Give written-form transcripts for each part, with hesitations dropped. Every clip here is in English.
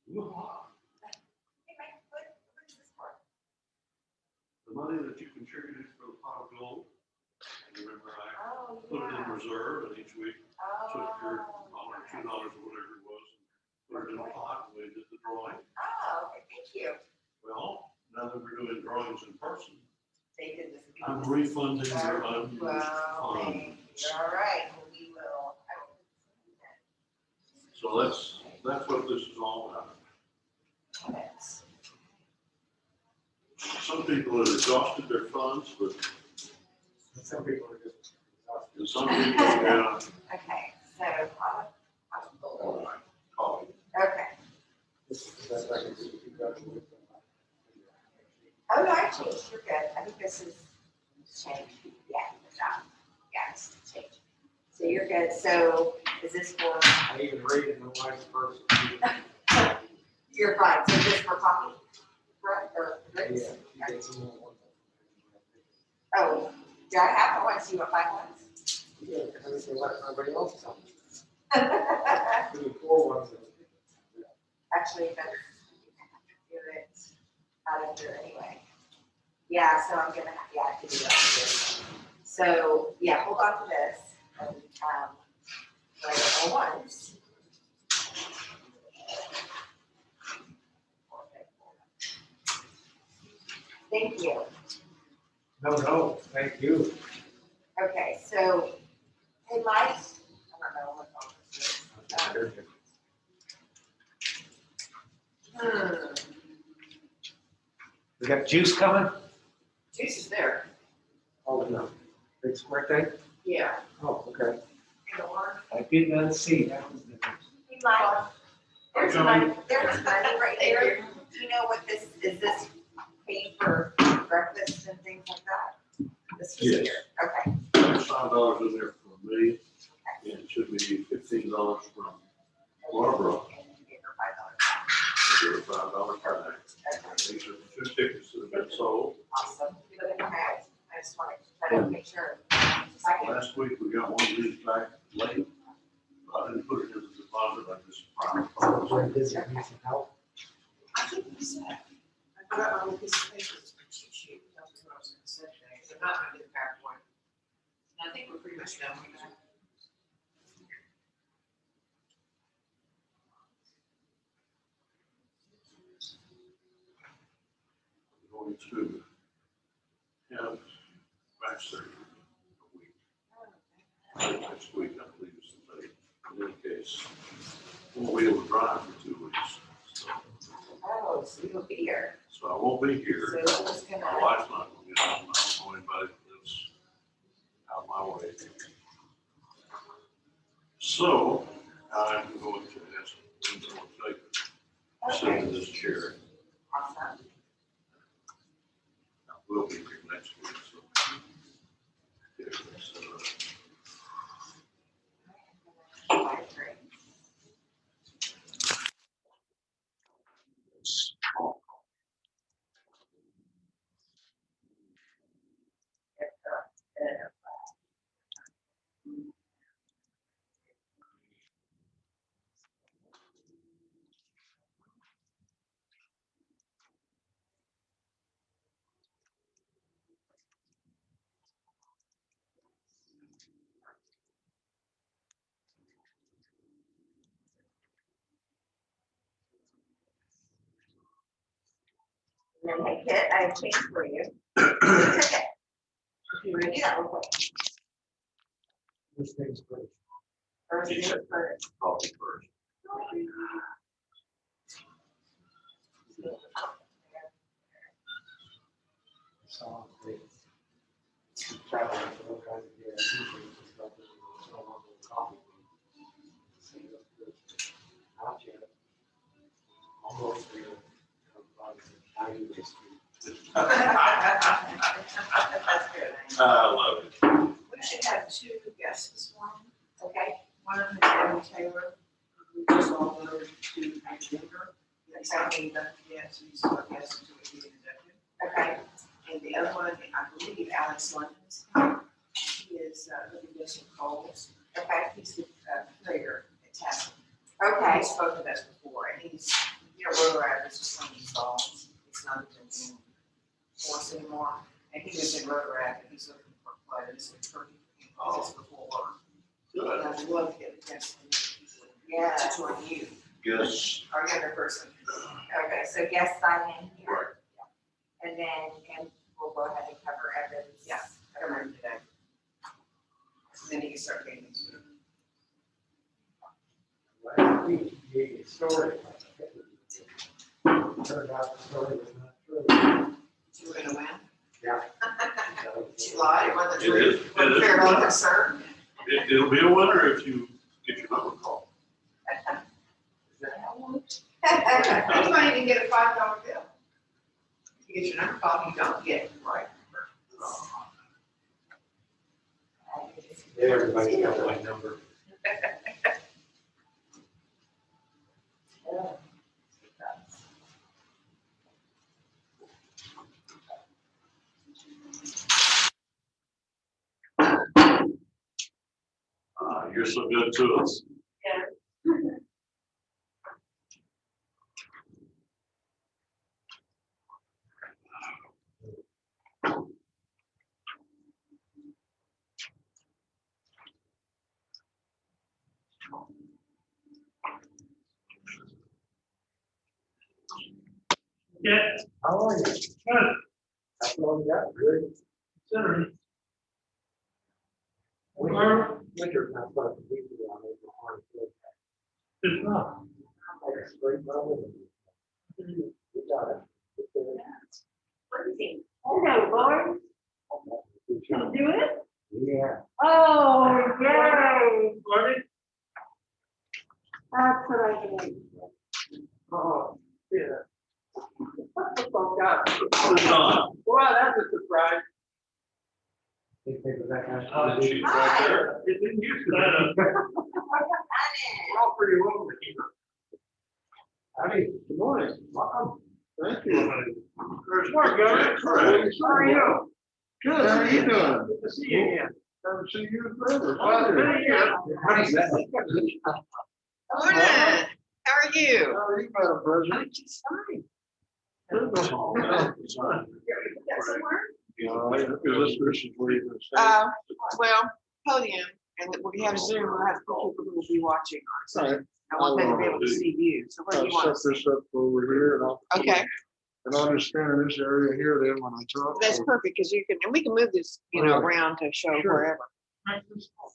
Woo-ha. Hey, Mike, what is this for? The money that you contributed for the pot of gold. And remember, I Oh, put it in yeah. reserve, and each week took your $1 or okay. $2 or whatever it was, and put it in the pot, and we did the drawing. Oh, okay, thank you. Well, now that we're doing drawings in person, They did this. I'm refunding your unused Well, funds. thank you. All right, well, we will. I will put this in So that's what this is all about. then. Some people have exhausted their funds, but Some people are just exhausted. some people, yeah. Okay, so, All right, coffee. okay. This is the best I can do to keep up with. Oh, no, I changed, you're good. I think this is changed. Yeah, good job. Yeah, it's changed. So you're good. So is this for, I even read it in the wife's person. you're fine. So this for coffee? Correct, or drinks? Yeah, she gets more one. Oh, do I have one? So you want 5 ones? Yeah, because I let everybody else come. Doing 4 ones. Actually, that's, do it out of here anyway. Yeah, so I'm gonna, yeah, I can do that here. So, yeah, hold on to this. And, write it once. Thank you. No, thank you. Okay, so, hey, Mike, I don't know what all this is. We got juice coming? Juice is there. Oh, no. Big smart thing? Yeah. Oh, okay. In the order. I did not see, that was the. Hey, Mike, there's money, there was money right there. Do you know what this, is this paid for breakfast and things like that? This was Yes. here, okay. There's $5 in there for me, and it should be $15 from Barbara. And you gave her $5. Give her $5 per night. These are the 2 tickets that have been sold. Awesome. Okay, I just wanted to try to make sure. Second. Last week, we got one of these back late. I didn't put it in the deposit, I just. Very busy, need some help. I think you said, I got on this paper, it's a cheat sheet, that's what I was gonna say today, so not gonna do the PowerPoint. And I think we're pretty much done with that. Going to have back surgery a week. Next week, I believe is the date. In any case, won't be able to drive for 2 weeks. Oh, so you'll be here. So I won't be here. So we're just My gonna, wife's not going to get out. I don't know anybody that lives out my way. So I'm going to ask Linda to take sit in this chair. awesome. I will be here next week, so. Yeah, so, And then, hey, Kit, I have change for you. If you want to do that real quick. This thing's great. First things first. coffee first. So they travel to all kinds of teachers and stuff. It's no longer a coffee. Not yet. Almost there. That's good. I love it. We should have 2 guests this morning. Okay. One of them is Gary Taylor, who just all voted to be Denver. That's how he done, yes, he's our guest until we get inducted. Okay. And the other one, I believe Alex London's, he is, living in St. Coles. Okay. He's the curator at Tassel. Okay. He's spoken to us before, and he's, rotor app is just one installed. It's not in force anymore. And he was in rotor app and he's looking for quite a bit of turkey. This before work. Good. And I'd love to get a chance Yeah. to join you, Yes. our younger person. Okay, so guest sign in here. Right. And then, and we'll go ahead and cover Evans. Yeah. I remember today. And then he can start getting into it. Well, we gave a story. Turned out the story was not true. You were gonna win? Yeah. She lied, it wasn't It true. is. Wasn't It fair is. about concern. It'll be a winner if you get your number called. You might even get a $5 bill. If you get your number called, you don't get it, right? Everybody's got my number. You're so good to us. Yeah, How are you? good. That's all you got, good. Considering, Winter's not supposed to be on it. it's not. Like a spring rolling. We got it. Hello, boys. Good Can job. you do it? Yeah. Oh, yay. Marty? That's what I need. Oh, yeah. Oh, God. Don. Wow, that's a surprise. Think of that kind of. Oh, she's right there. It didn't used to that. We're all pretty well with you. Howdy, good morning, welcome. Thank you. Good morning, Governor. How are you? Good, how are you doing? Good to see you again. Haven't seen you forever. Well, it's been a year. Honey's that. Morning, how are you? How are you, Madam President? I'm just fine. It's fun. You got somewhere? This is where you're gonna Well, podium, and we have Zoom, we'll have people who will be watching on All Zoom. right, I want them to be able to see you, so where do you want I'll to set see? this up over here and I'll. Okay, And I'll just stand in this area here then when I talk. that's perfect, because you can, and we can move this, you know, Right. around to show Sure. wherever.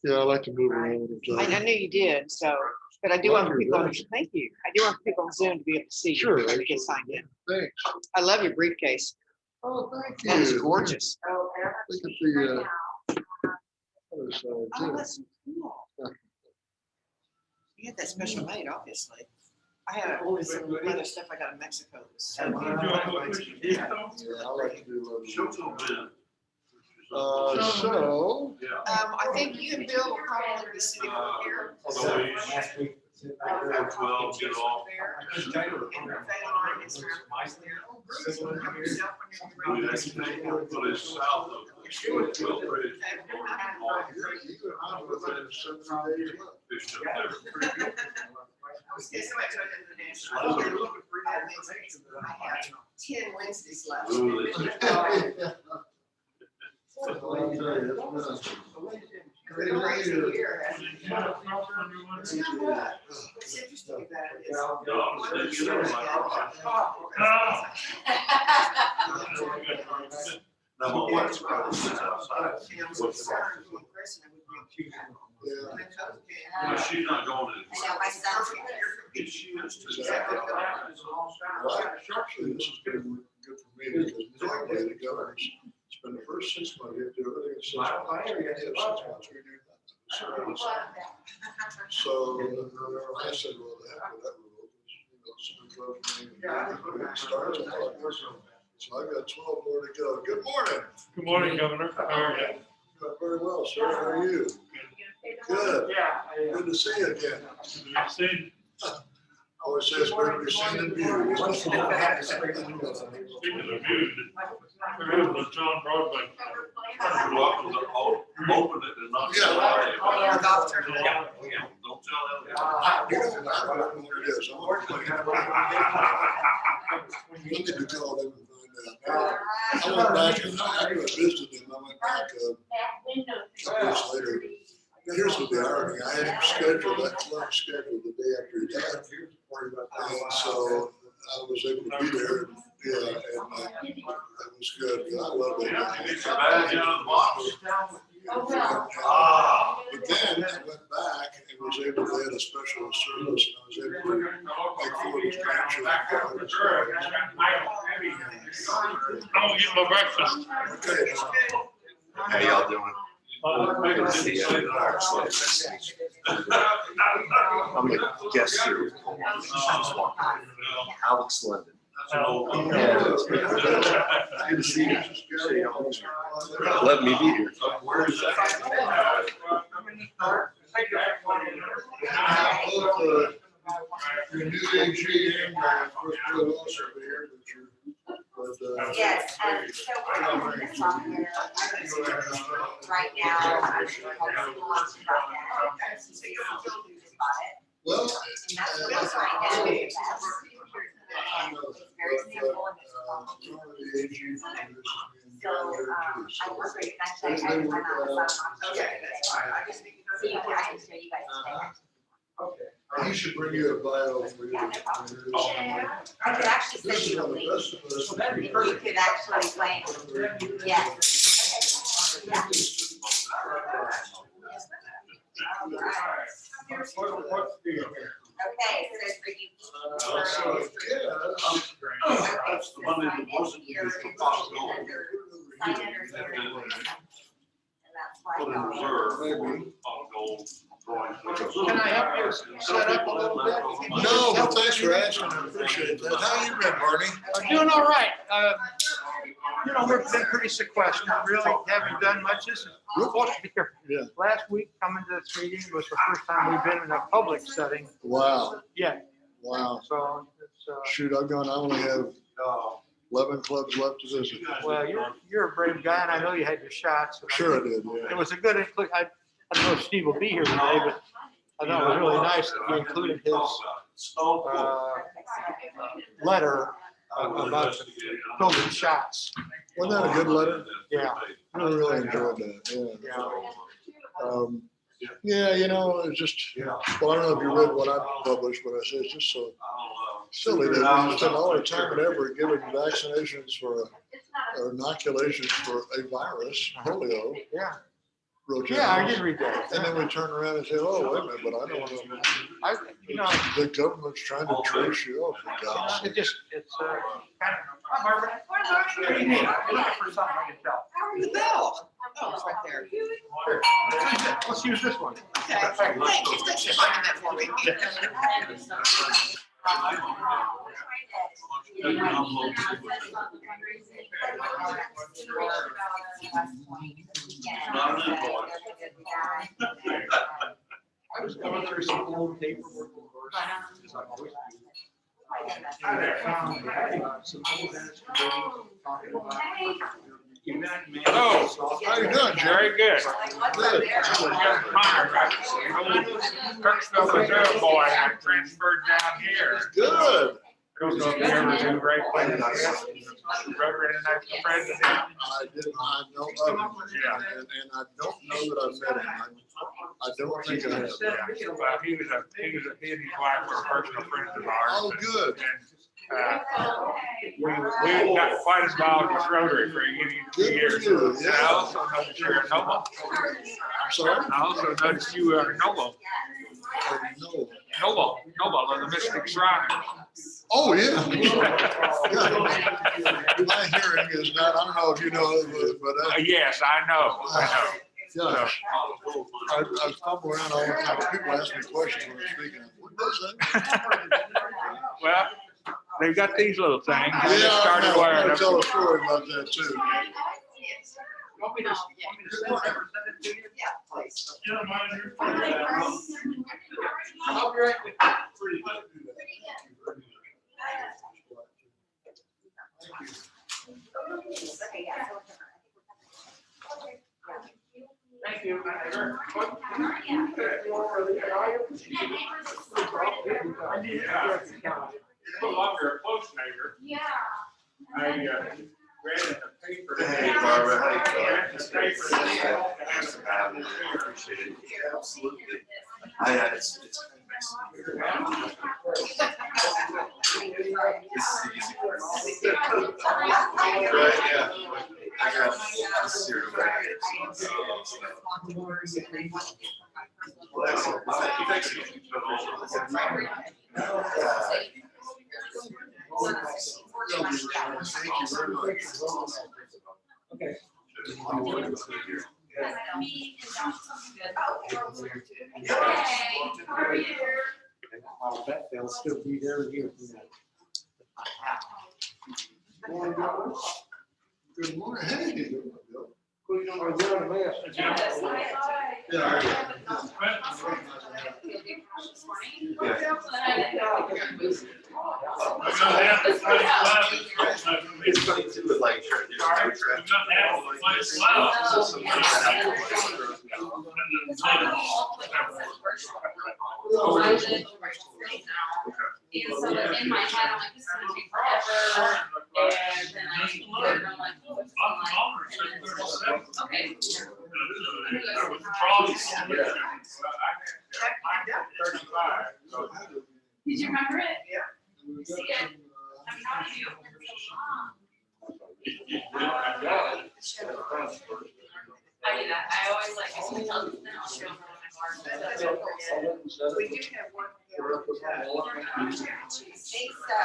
Yeah, I like to move around. I knew you did, so, but I do want people, thank you, I do want people on Zoom to be able to see you, Sure. when you get signed in. Thanks. I love your briefcase, Oh, thank you. that's gorgeous. Look at the, other side, Oh, too. that's so cool. You had that special made, obviously. I had some other stuff I got in Mexico. that was so Enjoy good. Yeah. Yeah, I like to do. Show till then. So. Yeah. I think you and Bill will probably be sitting over here. Last week. Or 12, get off. And Faye Lauren is around the house there. Oh, Bruce, you can have yourself when We you're actually, ready. but it's south of. Well, Bridge. Fished up there. I was saying, somebody told me the national. I have 10 Wednesdays left. It's been a crazy year, hasn't it? It's not bad. What's interesting about it is. one of the shows No, my wife's got sits outside. And I was concerned with the person that would be accused. And then COVID came. Well, she's not going to. I know my son's If she is to. Exactly. Actually, this has been good for me because normally the governors spend the first 6 months, you have to do everything in 6 months. We have 6 months, we do nothing. So, I said, well, the heck with that rule, you know, somebody goes, starts at work. So I've got 12 more to go. Good morning. Good morning, Governor. How are you? Doing very well, sir. How are you? Good. Yeah. Good to see you again. We've seen, I always say it's better to be seen than viewed. speaking of viewed, there is a John Broadway. You're welcome to open it and not. Yeah. Don't Doctor. tell them. You don't know what it is. because I'm like, I need to call them and find out. I went back and after I visited them, I went back a couple weeks later. Here's the irony, I had him scheduled, that club scheduled the day after he died. And so I was able to be there, and, yeah, and it was good. I love it. But then I went back and was able to add a special service, and I was able to make four of his grandchildren. I'm gonna get my breakfast. Okay. How y'all doing? Good to see you. I'm a guest here with Alex London. Yeah, it's good to see you. Let me be here. Your new AG and first real officer there, Yes, so we're on this software, right now, I'm sure it's launching right now. So you're just bought it, well, and that's the one right now, that's. It's very simple and it's so, I was ready, actually, I'm on Okay, that's fine. I just need to know. so you can, I can show you guys today. he should bring you a bio for you. I could actually send you a link, and you could actually explain, yes. Okay, so for you. Money that wasn't used for possible. And that's why. Put in reserve on gold drawing. Can I help you set up a little bit? No, but thanks for asking, I appreciate that. How you been, Barney? I'm doing all right. You know, we've been pretty sequestered, really haven't done much. This is, we're supposed to be here. Yeah. Last week, coming to this meeting was the first time we've been in a public setting Wow, yet. wow. So it's, Shoot, I only have 11 clubs left to visit. well, you're a brave guy, and I know you had your shots. Sure I did, It yeah. was a good, I don't know if Steve will be here today, but I thought it was really nice that you included his letter about the COVID shots. Wasn't that a good letter? Yeah. I really enjoyed that, yeah. Yeah, you know, it's just, well, I don't know if you read what I published, but I said it's just so silly that we spend all our time and effort giving vaccinations for, or inoculations for a virus, polio. Yeah. rotating. Yeah, I did read that. And then we turn around and say, oh, wait a minute, but I don't want to, the government's trying to trace you off. It just, it's kind of. Hi, Margaret. What do you need? I'm looking for something I can tell. The bell. Oh, it's right there. Here. Let's use this one. Okay, thank you. Thanks for finding that for me. I was going through some old paperwork, of course, as I always do. I found some old minutes talking about event management. How you doing, Jerry? Very good. Good. Kirksville, Missouri boy, I transferred down here. Good. I don't know if you ever knew Ray Clinton. Rotary International President. I did, I know of him, and I don't know that I've met him. I don't think I have. Well, he and his wife were personal friends of ours. Oh, good. And, we got quite involved with Rotary for Good for years. you, And yeah. I also noticed you're a Noble. I'm sorry? I also noticed you are a Noble. No. Noble of the Mystic Shrine. Oh, yeah. My hearing is not, I don't know if you know, but Yes, I know. gosh, I stumble around all the time. People ask me questions when I'm speaking. What does that? Well, they've got these little things. I Yeah, just started I'm wearing gonna them. tell a story about that too. Want me to send it to you? Yeah, please. I'll be right with Okay, yeah, so Thank you. No longer a close neighbor. Yeah. I read in the paper. Hey, Barbara, how you doing? Read in the paper that they have to have a family here. Appreciate it. Absolutely. It's This is easy. Right, yeah. I got zero brackets. Well, excellent. Thanks. Thank you very much. Okay. Me and Josh. Hey, how are you? I'll bet they'll still be there here. Good morning. Hey. Are you on the mess? Yes, hi. Yeah, This morning. Yeah. So then I didn't know we were gonna move. It's funny too, with like. And so in my head, I'm like, this is gonna take forever. And then I'm like, oh, it's fine. And then it's like, okay. Did you remember it? Yeah. You see it? I'm proud of you. I do that. I always like, if someone tells me, then I'll show them my mark. We do have one. Think so.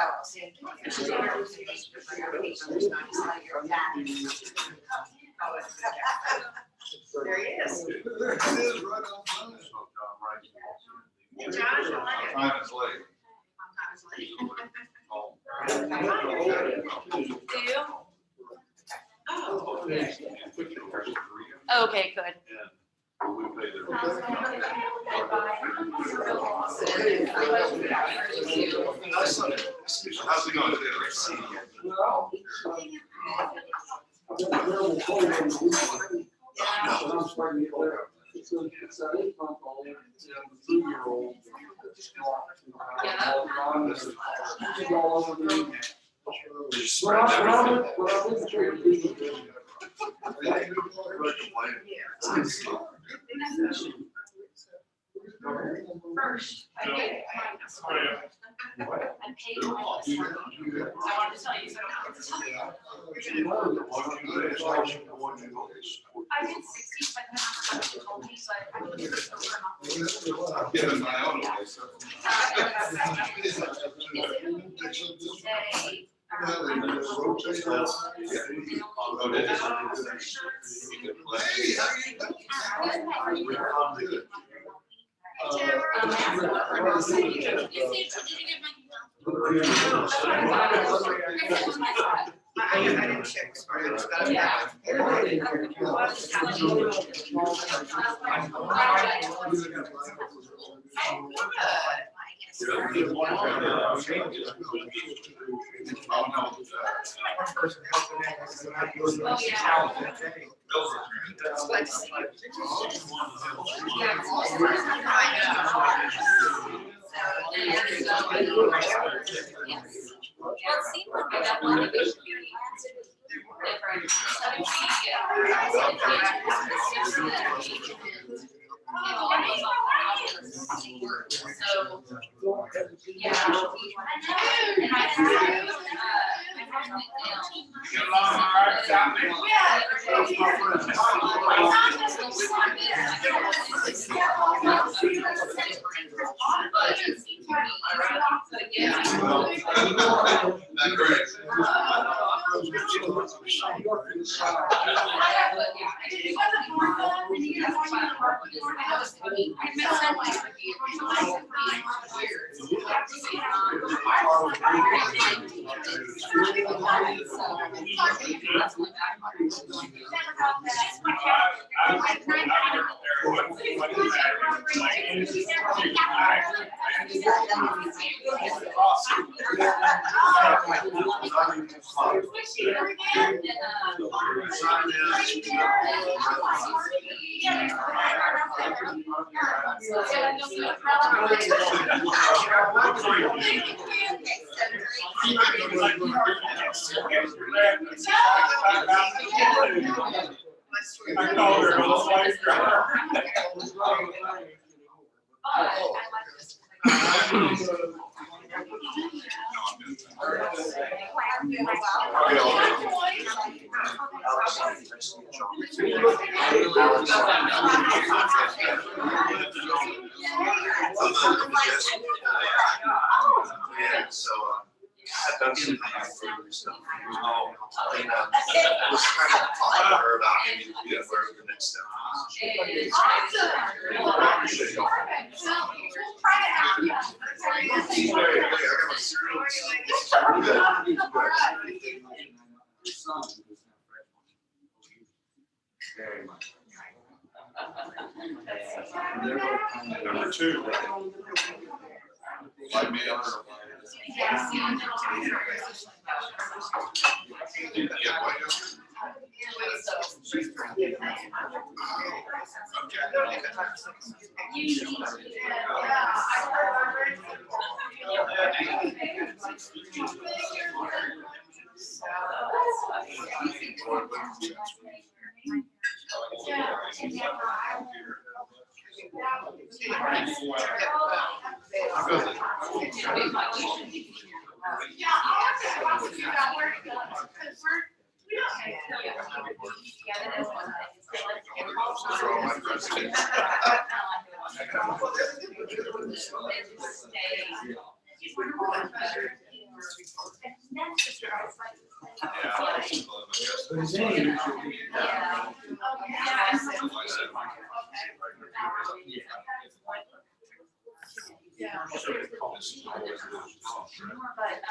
There he is. There it is, right on time. Hey, Josh, how are you? Time is late. Do you? Oh. Okay, good. How's it going today? Well, I'm starting to get there. It's an 8-month-old, it's a 3-year-old. She's all over me. When I was trying to do First, I paid all this money. I wanted to tell you, so I don't have to tell you. I did 60, but then after you told me, so I did it over and I'm giving my own away, so. I didn't check. Sorry, I just got it back. One person helped me, and I was well, it seemed like we got one of these different. So, yeah. And I have, You get along all right, Dominic? Not great. I called her all like Yeah, so I've done some stuff. I was trying to talk to her about maybe where the next step Very much. Number two. Like me, I'm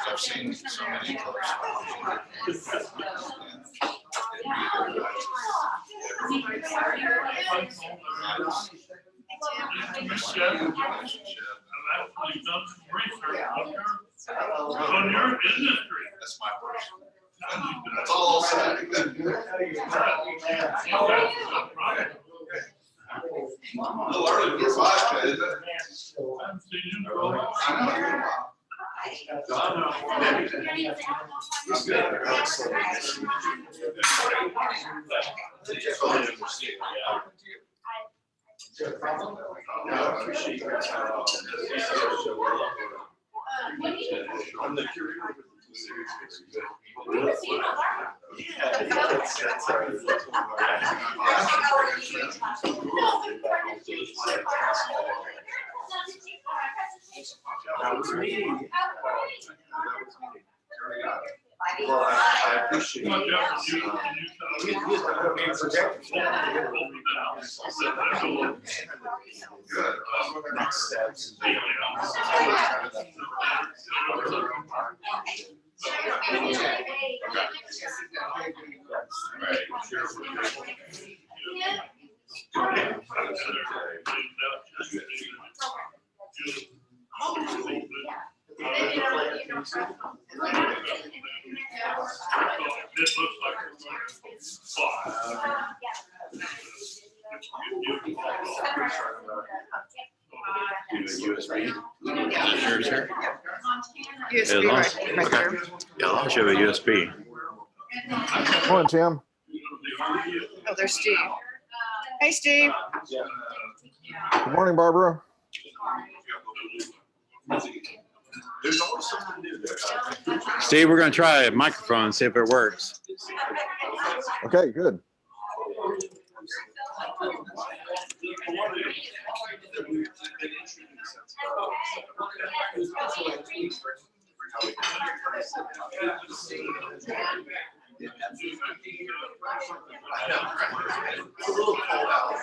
I've seen so many I've actually done some research on your industry. That's my person. That's all I'll say. The learning is life, isn't it? I've seen you grow up. I know you're wild. It's good. I appreciate your time. I'm the curator. Well, I appreciate it. Good. Next steps. This looks like it's USB. Is yours here? USB right there. Yeah, as long as you have a USB. Morning, Tim. Oh, there's Steve. Hey, Steve. Good morning, Barbara. There's always something new there. Steve, we're going to try a microphone, see if it works. Okay, good. It's a little cold out.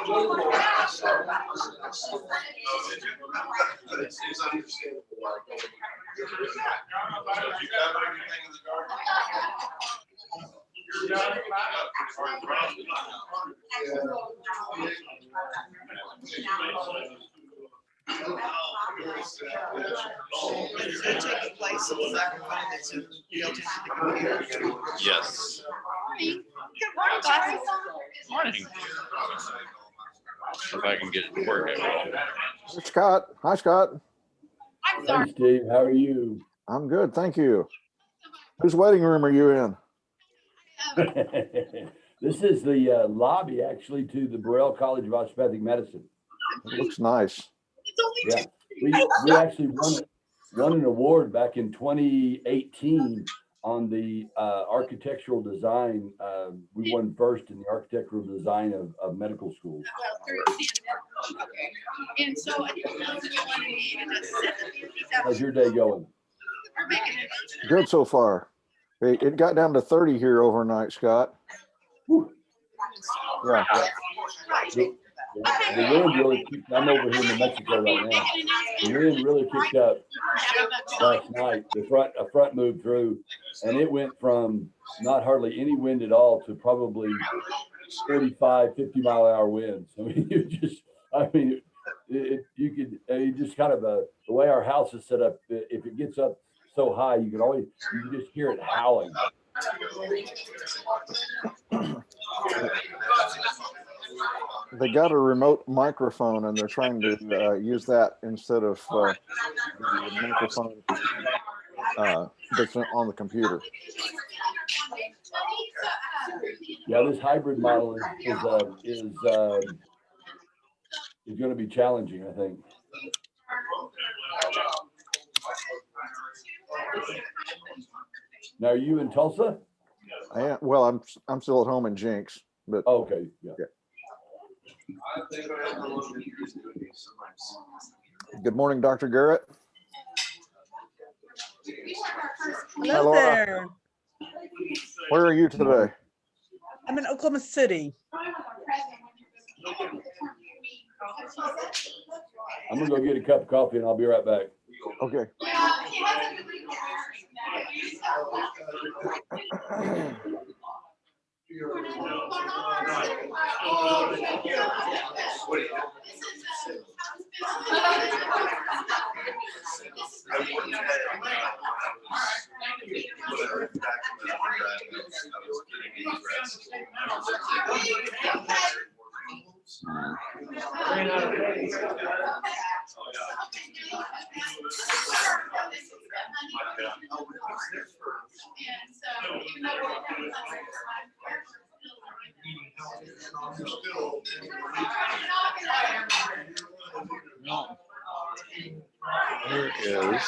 It's understandable why. So take the place of the microphone that's built into the computer. Yes. Good morning, Glasses. Morning. If I can get it to work. Scott. Hi, Scott. I'm sorry. Hey, Steve, how are you? I'm good. Thank you. Whose wedding room are you in? This is the lobby, actually, to the Burrell College of Osteopathic Medicine. It looks nice. Yeah, we actually won an award back in 2018 on the architectural design. We won first in the architectural design of medical schools. Okay. And so I didn't know that you wanted me to just sit and How's your day going? we're making it. Good so far. It got down to 30 here overnight, Scott. Whew. Yeah. The wind really kicked. I'm over here in New Mexico right now. The wind really kicked up last night. A front moved through, and it went from not hardly any wind at all to probably 45, 50-mile-an-hour winds. I mean, you just kind of the way our house is set up. If it gets up so high, you can just hear it howling. They got a remote microphone and they're trying to use that instead of the microphone that's on the computer. Yeah, this hybrid model is going to be challenging, I think. Now, are you in Tulsa? Well, I'm still at home in Jinx, but Oh, okay, yeah. Good morning, Dr. Garrett. Hello Hi, Laura. there. Where are you today? I'm in Oklahoma City. I'm gonna go get a cup of coffee and I'll be right back. Okay. Here is.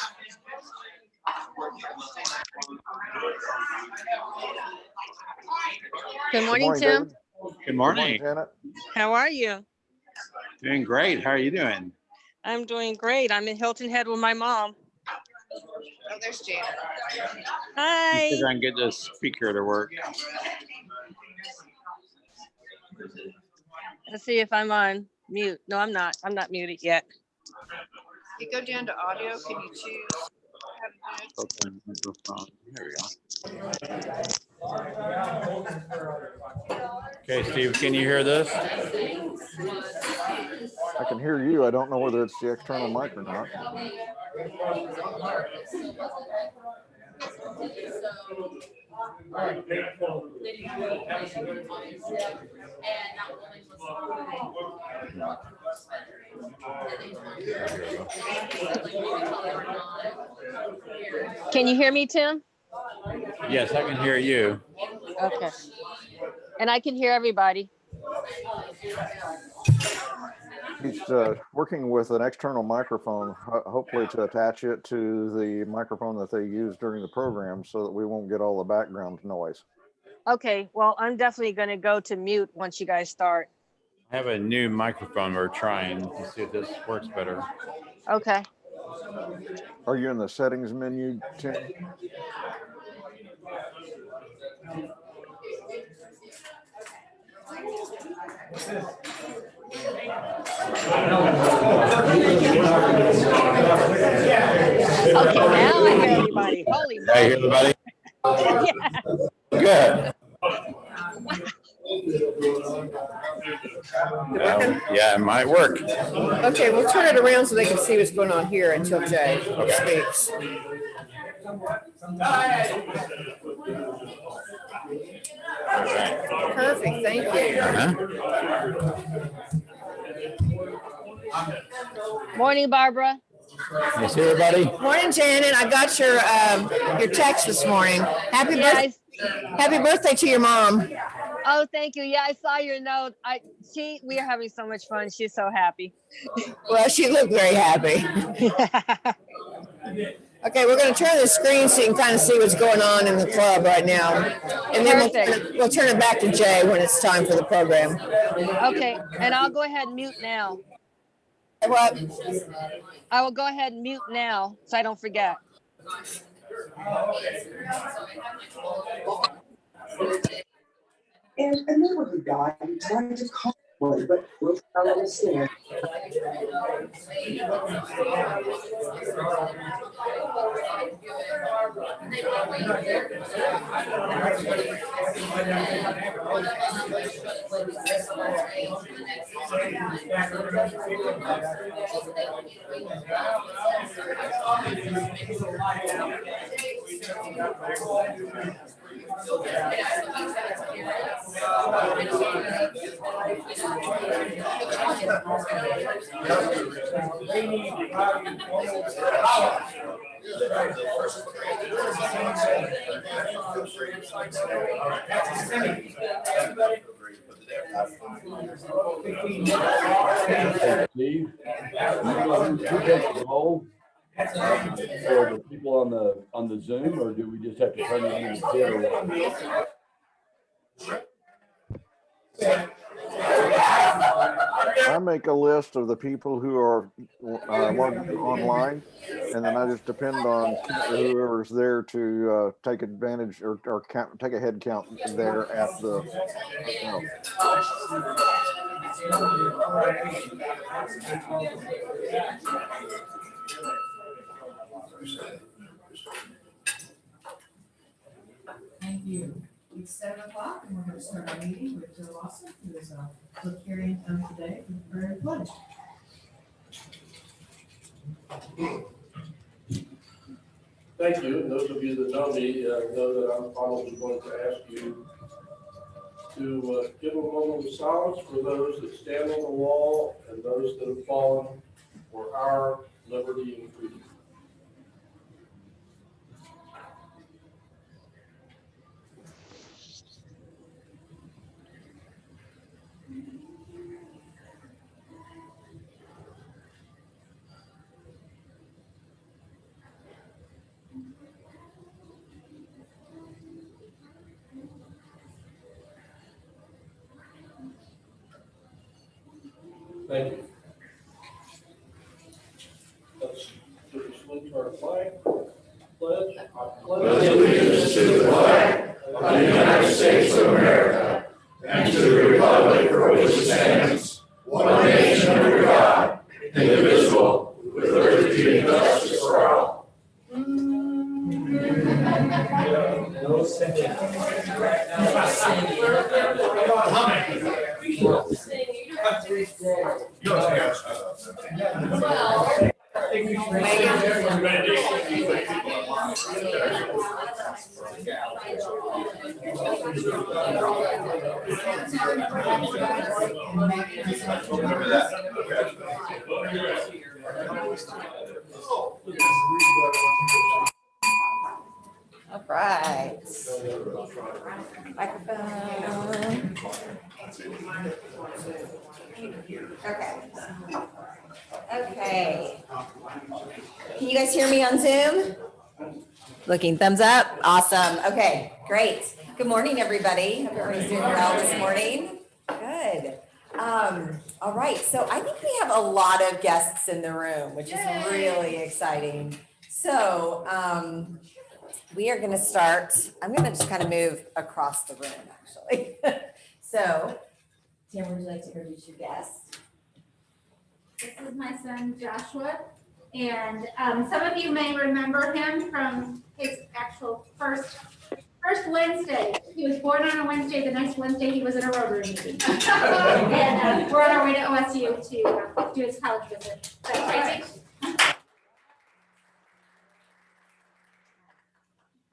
Good morning, Tim. David. Good morning. Janet. How are you? Doing great. How are you doing? I'm doing great. I'm in Hilton Head with my mom. Oh, there's Janet. Hi. See if I can get this speaker to work. Let's see if I'm on mute. No, I'm not. I'm not muted yet. You go down to audio, can you choose how to do it? Open microphone. Here we go. Okay, Steve, can you hear this? I can hear you. I don't know whether it's the external mic or not. Can you hear me, Tim? Yes, I can hear you. Okay. And I can hear everybody. He's working with an external microphone, hopefully to attach it to the microphone that they use during the program so that we won't get all the background noise. Okay. Well, I'm definitely going to go to mute once you guys start. I have a new microphone we're trying to see if this works better. Okay. Are you in the settings menu, Tim? Okay, now I hear everybody. Holy I hear moly. everybody? Good. Well, yeah, it might work. Okay, we'll turn it around so they can see what's going on here until Jay speaks. Perfect, thank you. Morning, Barbara. You see everybody? Morning, Janet. I got your text this morning. Happy birthday to your mom. Oh, thank you. Yeah, I saw your note. We are having so much fun. She's so happy. Well, she looked very happy. Okay, we're going to turn the screen so you can kind of see what's going on in the club right now. And then we'll turn it back to Jay when it's time for the program. Okay, and I'll go ahead and mute now. What? I will go ahead and mute now so I don't forget. And there was a guy who tried to call me, but was not understand. Hey, Steve, who takes the role for the people on the Zoom, or do we just have to turn it into Ted or what? I make a list of the people who are logged online, and then I just depend on whoever's there to take advantage or take a head count there at the hotel. Thank you. It's 7 o'clock and we're going to start our meeting with Joe Lawson, who is a book hearing today for the Prairie Pledge. Thank you. And those of you that know me know that I'm probably going to ask you to give a moment of silence for those that stand on the wall and those that have fallen for our liberty and freedom. Thank you. Let's do a salute to our flag. Pledge. I pledge allegiance to the flag of the United States of America and to the republic for which it stands, one nation under God, indivisible, with liberty and justice for all. All right. Microphone. Okay. Okay. Can you guys hear me on Zoom? Looking thumbs up. Awesome. Okay, great. Good morning, everybody. Hope everybody's doing well this morning. Good. All right. So I think we have a lot of guests in the room, which is really exciting. So we are going to start. I'm going to just kind of move across the room, actually. So, Tim, would you like to introduce your guest? This is my son Joshua. And some of you may remember him from his actual first Wednesday. He was born on a Wednesday. The next Wednesday, he was in a Rotary meeting. And we're on our way to OSU to do his college visit. Is that crazy?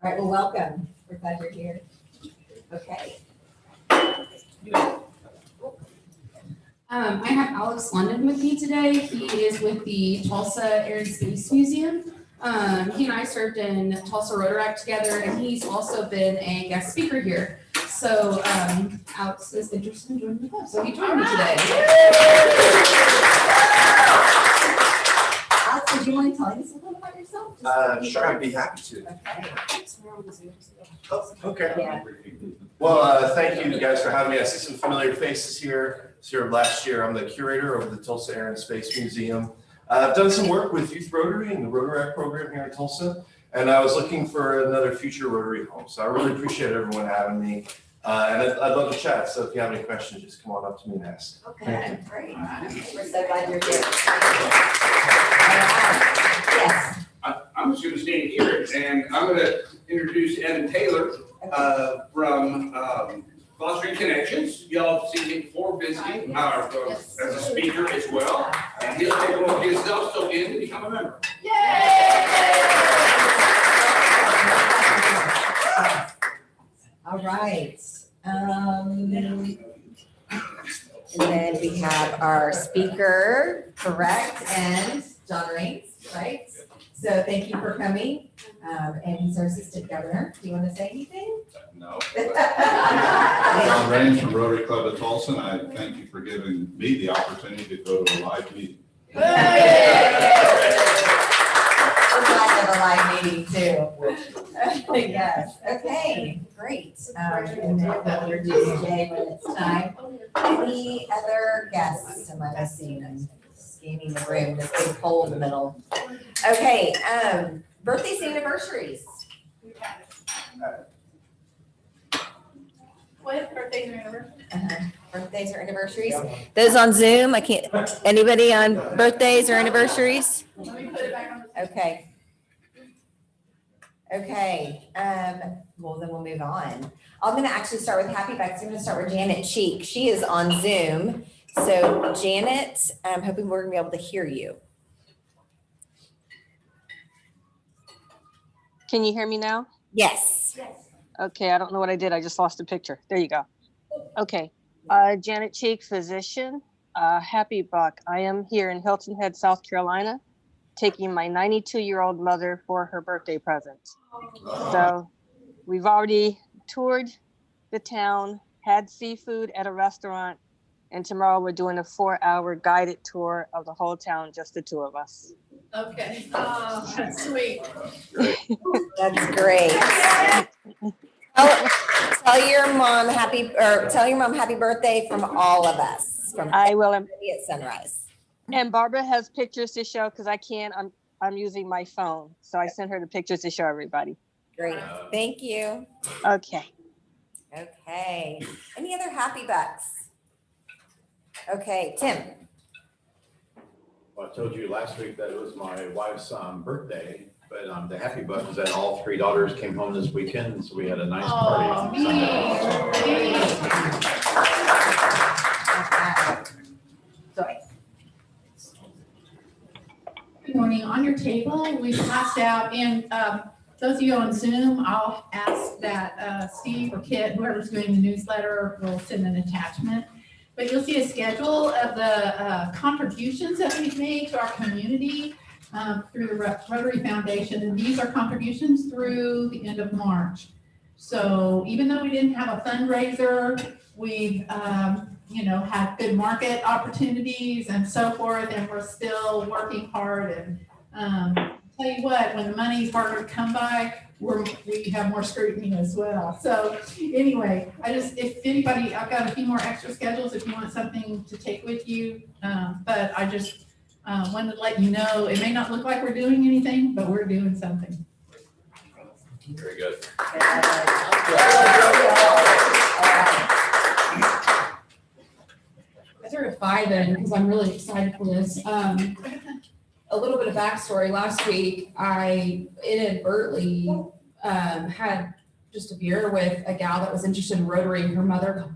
All right, well, welcome. We're glad you're here. Okay. I have Alex London with me today. He is with the Tulsa Air and Space Museum. He and I served in Tulsa Rotaract together, and he's also been a guest speaker here. So Alex is interested in joining the club, so he joined me today. Alex, would you mind telling us a little about yourself? Sure, I'd be happy to. Okay. Okay. Yeah. Well, thank you guys for having me. I see some familiar faces here. Here last year, I'm the curator of the Tulsa Air and Space Museum. I've done some work with Youth Rotary and the Rotaract program here in Tulsa, and I was looking for another future Rotary home. So I really appreciate everyone having me, and I'd love to chat. So if you have any questions, just come on up to me and ask. Okay, great. We're so glad you're here. Yes. I'm just going to stand here and I'm going to introduce Evan Taylor from Fostering Connections. Y'all have seen him before visiting as a speaker as well. And he'll take a look at himself so in to become a member. All right. And then we have our speaker, correct, and John Raines, right? So thank you for coming. And he's our assistant governor. Do you want to say anything? No. John Raines from Rotary Club of Tulsa, and I thank you for giving me the opportunity to go to a live meeting. We're glad to have a live meeting too. Yes, okay, great. And then we'll introduce Jay when it's time. Any other guests am I missing? I'm scanning the room, this big hole in the middle. Okay, birthdays and anniversaries. What birthdays or anniversaries? Birthdays or anniversaries? Those on Zoom, I can't, anybody on birthdays or anniversaries? Let me put it back on. Okay. Okay, well then we'll move on. I'm gonna actually start with Happy Bucks. I'm gonna start with Janet Cheek. She is on Zoom. So Janet, I'm hoping we're gonna be able to hear you. Can you hear me now? Yes. Okay, I don't know what I did. I just lost a picture. There you go. Okay, Janet Cheek, physician, Happy Buck. I am here in Hilton Head, South Carolina, taking my 92-year-old mother for her birthday present. So we've already toured the town, had seafood at a restaurant, and tomorrow we're doing a 4-hour guided tour of the whole town, just the two of us. Okay. Oh, that's sweet. That's great. Tell your mom happy birthday from all of us. I will. At sunrise. And Barbara has pictures to show because I can't. I'm using my phone, so I sent her the pictures to show everybody. Great. Thank you. Okay. Okay. Any other Happy Bucks? Okay, Tim. Well, I told you last week that it was my wife's birthday, but the Happy Buck was that all 3 daughters came home this weekend, so we had a nice party. Joy. Good morning. On your table, we passed out, and those of you on Zoom, I'll ask that Steve or Kit, whoever's doing the newsletter, will send an attachment. But you'll see a schedule of the contributions that we've made to our community through the Rotary Foundation. And these are contributions through the end of March. So even though we didn't have a fundraiser, we've had good market opportunities and so forth, and we're still working hard. And tell you what, when the money's harder to come by, we have more scrutiny as well. So anyway, if anybody, I've got a few more extra schedules if you want something to take with you. But I just wanted to let you know, it may not look like we're doing anything, but we're doing something. Very good. I sort of 5 in because I'm really excited for this. a little bit of backstory. Last week, I inadvertently had just a beer with a gal that was interested in Rotary. Her mother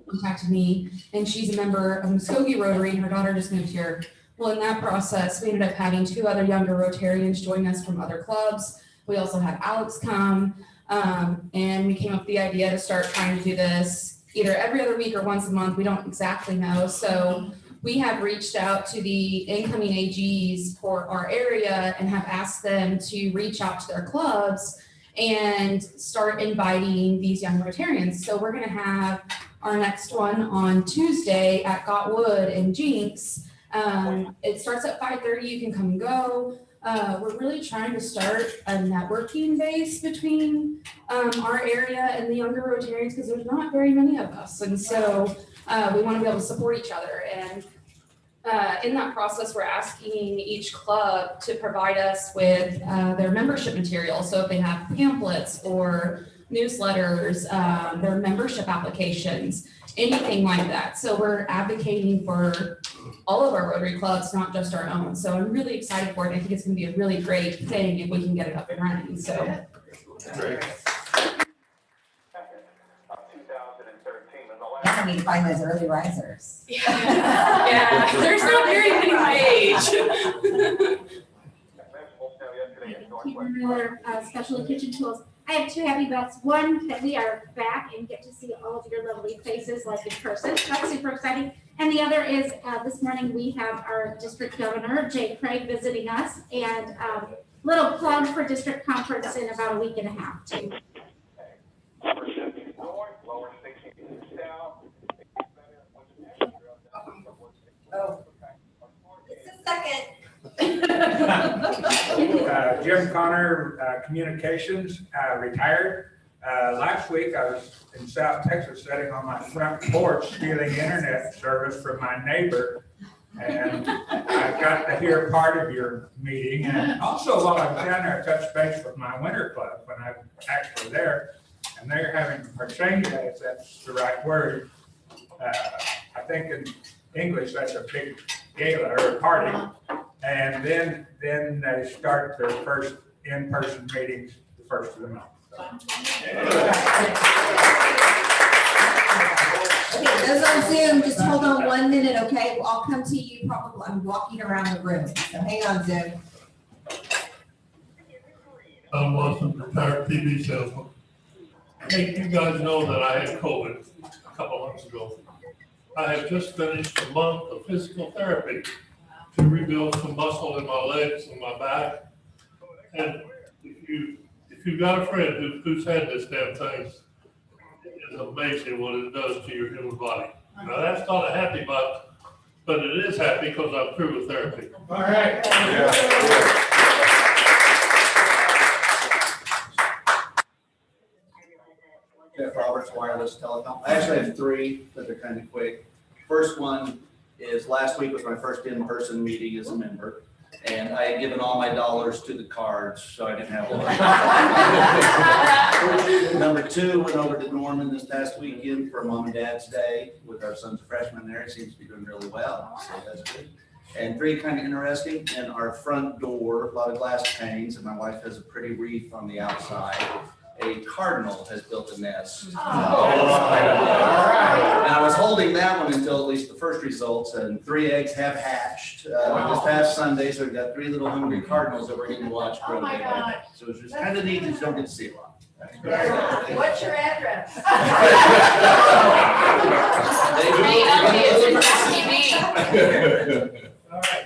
contacted me, and she's a member of Muskogee Rotary, and her daughter just moved here. Well, in that process, we ended up having 2 other younger Rotarians join us from other clubs. We also had Alex come, and we came up with the idea to start trying to do this either every other week or once a month. We don't exactly know. So we have reached out to the incoming AGs for our area and have asked them to reach out to their clubs and start inviting these young Rotarians. So we're gonna have our next one on Tuesday at Got Wood in Jinx. It starts at 5:30, you can come and go. We're really trying to start a networking base between our area and the younger Rotarians because there's not very many of us. And so we want to be able to support each other. And in that process, we're asking each club to provide us with their membership material. So if they have pamphlets or newsletters, their membership applications, anything like that. So we're advocating for all of our Rotary clubs, not just our own. So I'm really excited for it. I think it's going to be a really great thing if we can get it up and running. So. Great. Now we need to find those early risers. Yeah, there's not very many my age. Miller, Special Kitchen Tools. I have 2 happy bucks. One, that we are back and get to see all of your lovely faces like in person. That's super exciting. And the other is this morning we have our district governor, Jay Craig, visiting us, and little plug for district conference in about a week and a half too. Oh, it's a second. Jim Connor, Communications, retired. Last week I was in South Texas sitting on my front porch stealing internet service from my neighbor. And I got to hear part of your meeting. And also while I was down there, I touched base with my winter club when I was actually there. And they're having Parsenga, if that's the right word. I think in English, that's a big gala or a party. And then they start their first in-person meetings the first of the month. Okay, those on Zoom, just hold on 1 minute, okay? I'll come to you probably, I'm walking around the room, so hang on, Zoom. I'm Watson, retired TV salesman. Hey, you guys know that I had COVID a couple months ago. I have just finished a month of physical therapy to rebuild some muscle in my legs and my back. And if you've got a friend who's had this damn thing, it's amazing what it does to your human body. Now that's not a happy butt, but it is happy because I'm through with therapy. All right. Yeah. Jeff Roberts, Wireless Telecom. I actually have 3, but they're kind of quick. First one is last week was my first in-person meeting as a member. And I had given all my dollars to the cards, so I didn't have one. Number 2, went over to Norman this past weekend for Mom and Dad's Day with our son's a freshman there. He seems to be doing really well, so that's good. And 3, kind of interesting, in our front door, a lot of glass panes, and my wife has a pretty wreath on the outside. A cardinal has built a nest. And I was holding that one until at least the first results, and 3 eggs have hatched this past Sunday. So we've got 3 little hungry cardinals that we're getting to watch grow. So it's just kind of neat that you don't get to see a lot. What's your address? All right.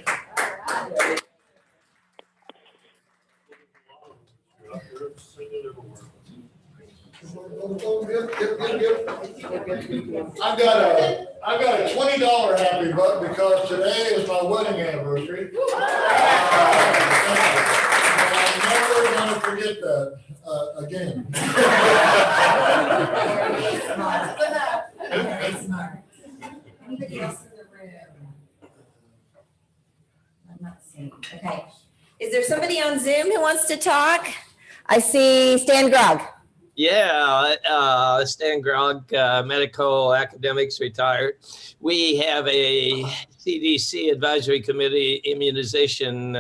I got a $20 happy buck because today is my wedding anniversary. I'm never gonna forget that again. Very smart. Anybody else in the room? I'm not seeing. Okay. Is there somebody on Zoom who wants to talk? I see Stan Grog. Yeah, Stan Grog, medical academics retired. We have a CDC advisory committee immunization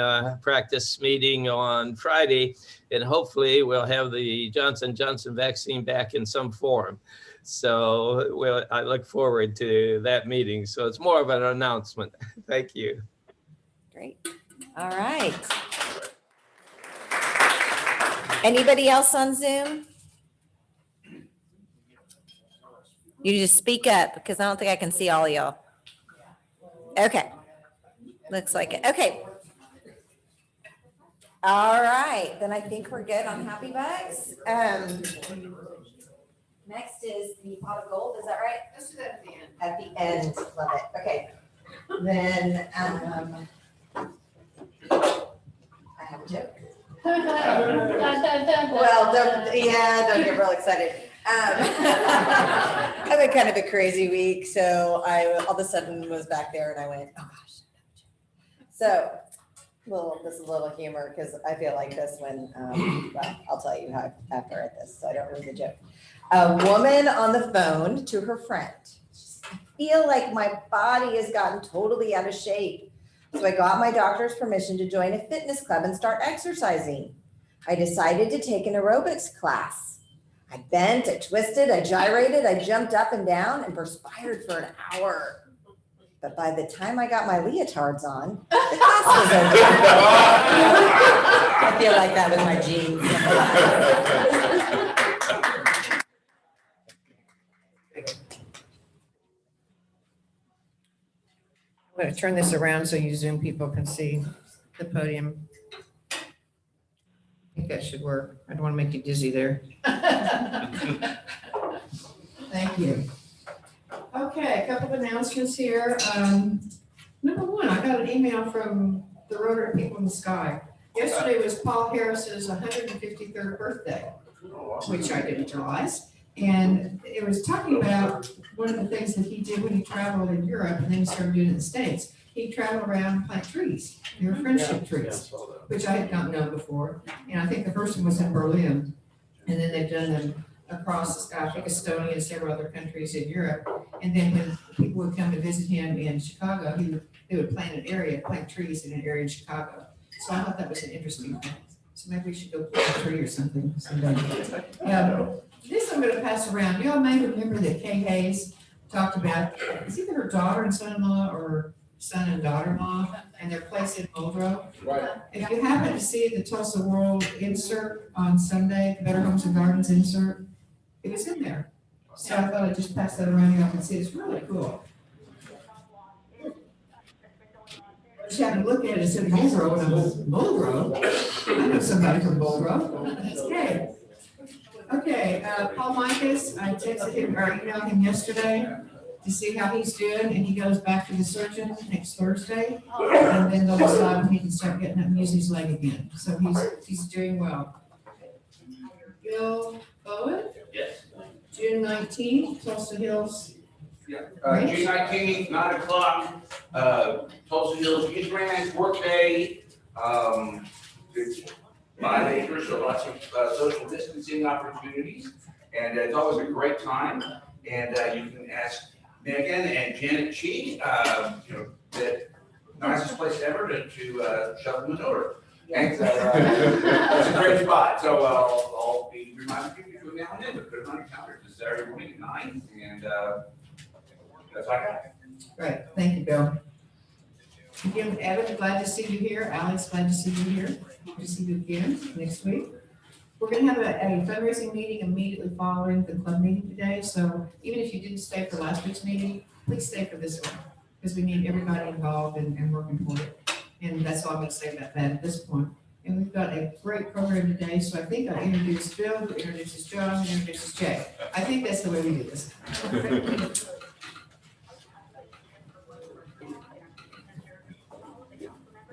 practice meeting on Friday, and hopefully we'll have the Johnson & Johnson vaccine back in some form. So I look forward to that meeting. So it's more of an announcement. Thank you. Great. All right. Anybody else on Zoom? You just speak up because I don't think I can see all of y'all. Okay. Looks like it. Okay. All right. Then I think we're good on Happy Bucks. Next is the pot of gold. Is that right? Let's do that at the end. At the end. Love it. Okay. Then I have a joke. Well, don't get real excited. I've had kind of a crazy week, so I all of a sudden was back there and I went, oh gosh. So, this is a little humor because I feel like this when, well, I'll tell you how after at this, so I don't ruin the joke. A woman on the phone to her friend. I feel like my body has gotten totally out of shape. So I got my doctor's permission to join a fitness club and start exercising. I decided to take an aerobics class. I bent, I twisted, I gyrated, I jumped up and down and perspired for an hour. But by the time I got my leotards on, the class was over. I feel like that with my jeans. I'm going to turn this around so you Zoom people can see the podium. I think that should work. I don't want to make you dizzy there. Thank you. Okay, a couple of announcements here. Number one, I got an email from the Rotary People in the Sky. Yesterday was Paul Harris's 153rd birthday, which I didn't realize. And it was talking about one of the things that he did when he traveled in Europe and then he started doing it in the States. He traveled around and plant trees. They were friendship trees, which I had not known before. And I think the first one was in Berlin. And then they've done them across, I think, Estonia and several other countries in Europe. And then when people would come to visit him in Chicago, they would plant trees in an area in Chicago. So I thought that was an interesting thing. So maybe we should go plant a tree or something someday. This I'm going to pass around. You all may remember that Kay Hayes talked about, it's either her daughter and son-in-law or son and daughter-in-law and their place in Muldrow. Right. If you happen to see the Tulsa World insert on Sunday, the Better Homes and Gardens insert, it was in there. So I thought I'd just pass that around. You all can see it's really cool. I just happened to look at it and said Muldrow, and I was, Muldrow? I know somebody from Muldrow. That's okay. Okay, Paul Micus, I texted him or emailed him yesterday to see how he's doing, and he goes back to the surgeon next Thursday. And then they'll decide when he can start getting up and using his leg again. So he's doing well. Bill Bowen? Yes. June 19th, Tulsa Hills. Yeah, June 19th, 9 o'clock, Tulsa Hills Youth Ranch, workday. It's 5 acres, so lots of social distancing opportunities. And it's always a great time. And you can ask Megan and Janet Cheek, the nicest place ever to shovel manure. And it's a great spot. So I'll be reminding you to go down and put it on your calendar. It's Saturday morning at 9. And that's all I got. Great, thank you, Bill. Again, Evan, glad to see you here. Alex, glad to see you here. Good to see you again next week. We're going to have a fundraising meeting immediately following the club meeting today. So even if you didn't stay for last week's meeting, please stay for this one because we need everybody involved and working for it. And that's all I'm going to say about that at this point. And we've got a great program today. So I think I'll introduce Bill, who introduces John, who introduces Jay. I think that's the way we do this.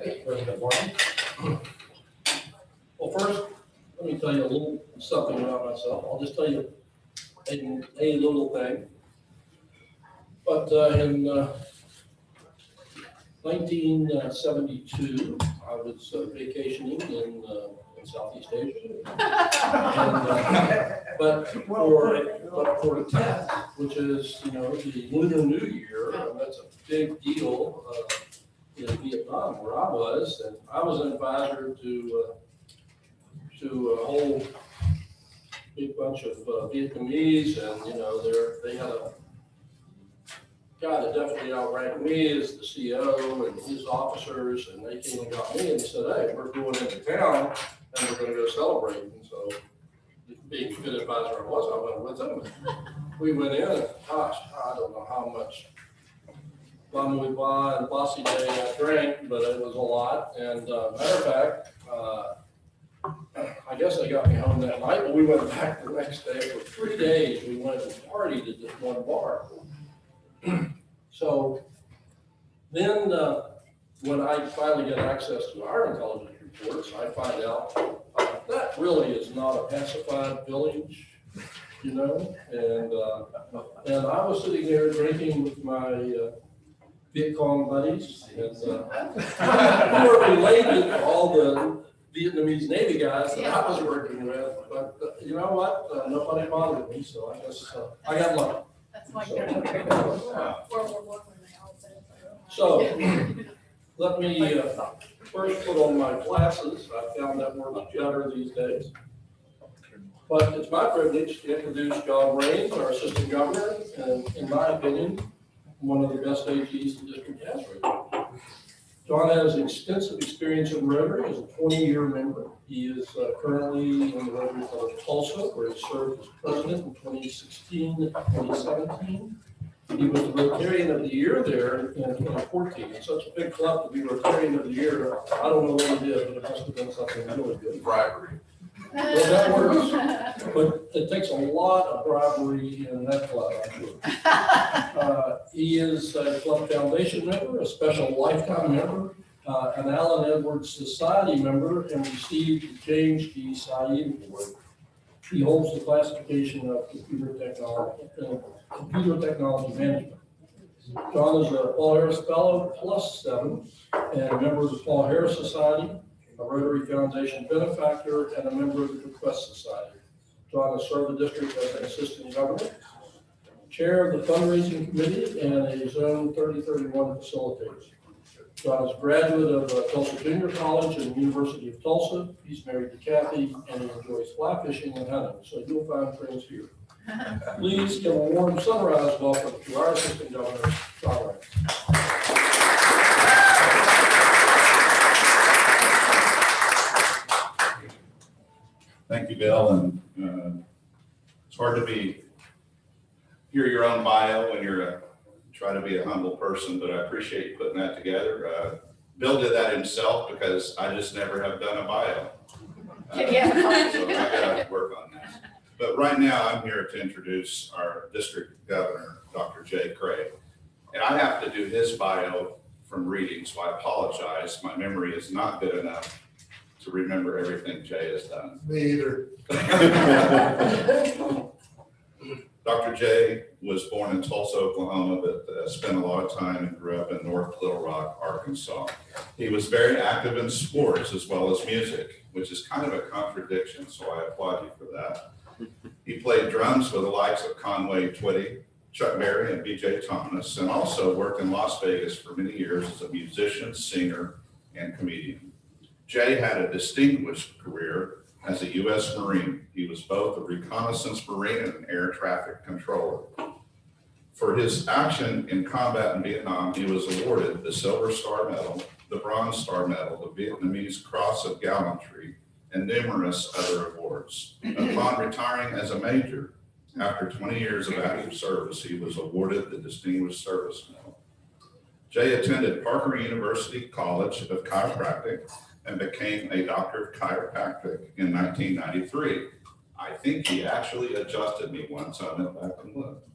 Hey, President Martin. Well, first, let me tell you a little something about myself. I'll just tell you a little thing. But in 1972, I was vacationing in in Southeast Asia. But for the 10th, which is, the Lunar New Year, that's a big deal in Vietnam where I was, and I was an advisor to a whole big bunch of Vietnamese, and they had a guy that definitely outranked me as the CEO and his officers, and they came and got me and said, "Hey, we're going into town and we're going to go celebrate." And so, being a good advisor I was, I went with them. We went in, and gosh, I don't know how much Bon Nuit Blanc and Bossy Day I drank, but it was a lot. And matter of fact, I guess they got me home that night, but we went back the next day. For 3 days, we went and partied at this one bar. So then when I finally get access to our intelligence reports, I find out that really is not a pacified village, and I was sitting there drinking with my Viet Cong buddies, and we were related to all the Vietnamese Navy guys that I was working with, but you know what? Nobody bothered me, so I guess I got lucky. That's like So let me first put on my glasses. I found that works better these days. But it's my privilege to introduce John Raines, our assistant governor, and in my opinion, one of the best AGs the district has right now. John has extensive experience in Rotary as a 20-year member. He is currently in the Rotary Club of Tulsa, where he served as president in 2016 to 2017. He was the Rotarian of the Year there in 2014. It's such a big club to be Rotarian of the Year. I don't know what he did, but it must have been something really good. Bribery. Well, that works, but it takes a lot of bribery in that club, I'm sure. He is a club foundation member, a special lifetime member, an Allen Edwards Society member, and received the James G. Said Award. He holds the classification of computer technology management. John is a Paul Harris Fellow +7 and a member of the Paul Harris Society, a Rotary Foundation benefactor, and a member of the Bequest Society. John has served the district as an assistant governor, chair of the fundraising committee, and a Zone 3031 facilitator. John is a graduate of Tulsa Junior College and the University of Tulsa. He's married to Kathy, and he enjoys fly fishing and hunting, so you'll find friends here. Please give a warm sunrise welcome to our assistant governor, John Raines. Thank you, Bill, and it's hard to hear your own bio when you're try to be a humble person, but I appreciate you putting that together. Bill did that himself because I just never have done a bio. So I gotta work on that. But right now I'm here to introduce our district governor, Dr. Jay Craig. And I have to do his bio from reading, so I apologize. My memory is not good enough to remember everything Jay has done. Me either. Dr. Jay was born in Tulsa, Oklahoma, but spent a lot of time and grew up in North Little Rock, Arkansas. He was very active in sports as well as music, which is kind of a contradiction, so I applaud you for that. He played drums with the likes of Conway Twitty, Chuck Berry, and B.J. Thomas, and also worked in Las Vegas for many years as a musician, singer, and comedian. Jay had a distinguished career as a U.S. Marine. He was both a reconnaissance Marine and an air traffic controller. For his action in combat in Vietnam, he was awarded the Silver Star Medal, the Bronze Star Medal, the Vietnamese Cross of Gallantry, and numerous other awards. Upon retiring as a major, after 20 years of active service, he was awarded the Distinguished Service Medal. Jay attended Parker University College of Chiropractic and became a doctor of chiropractic in 1993. I think he actually adjusted me once. I went back and looked.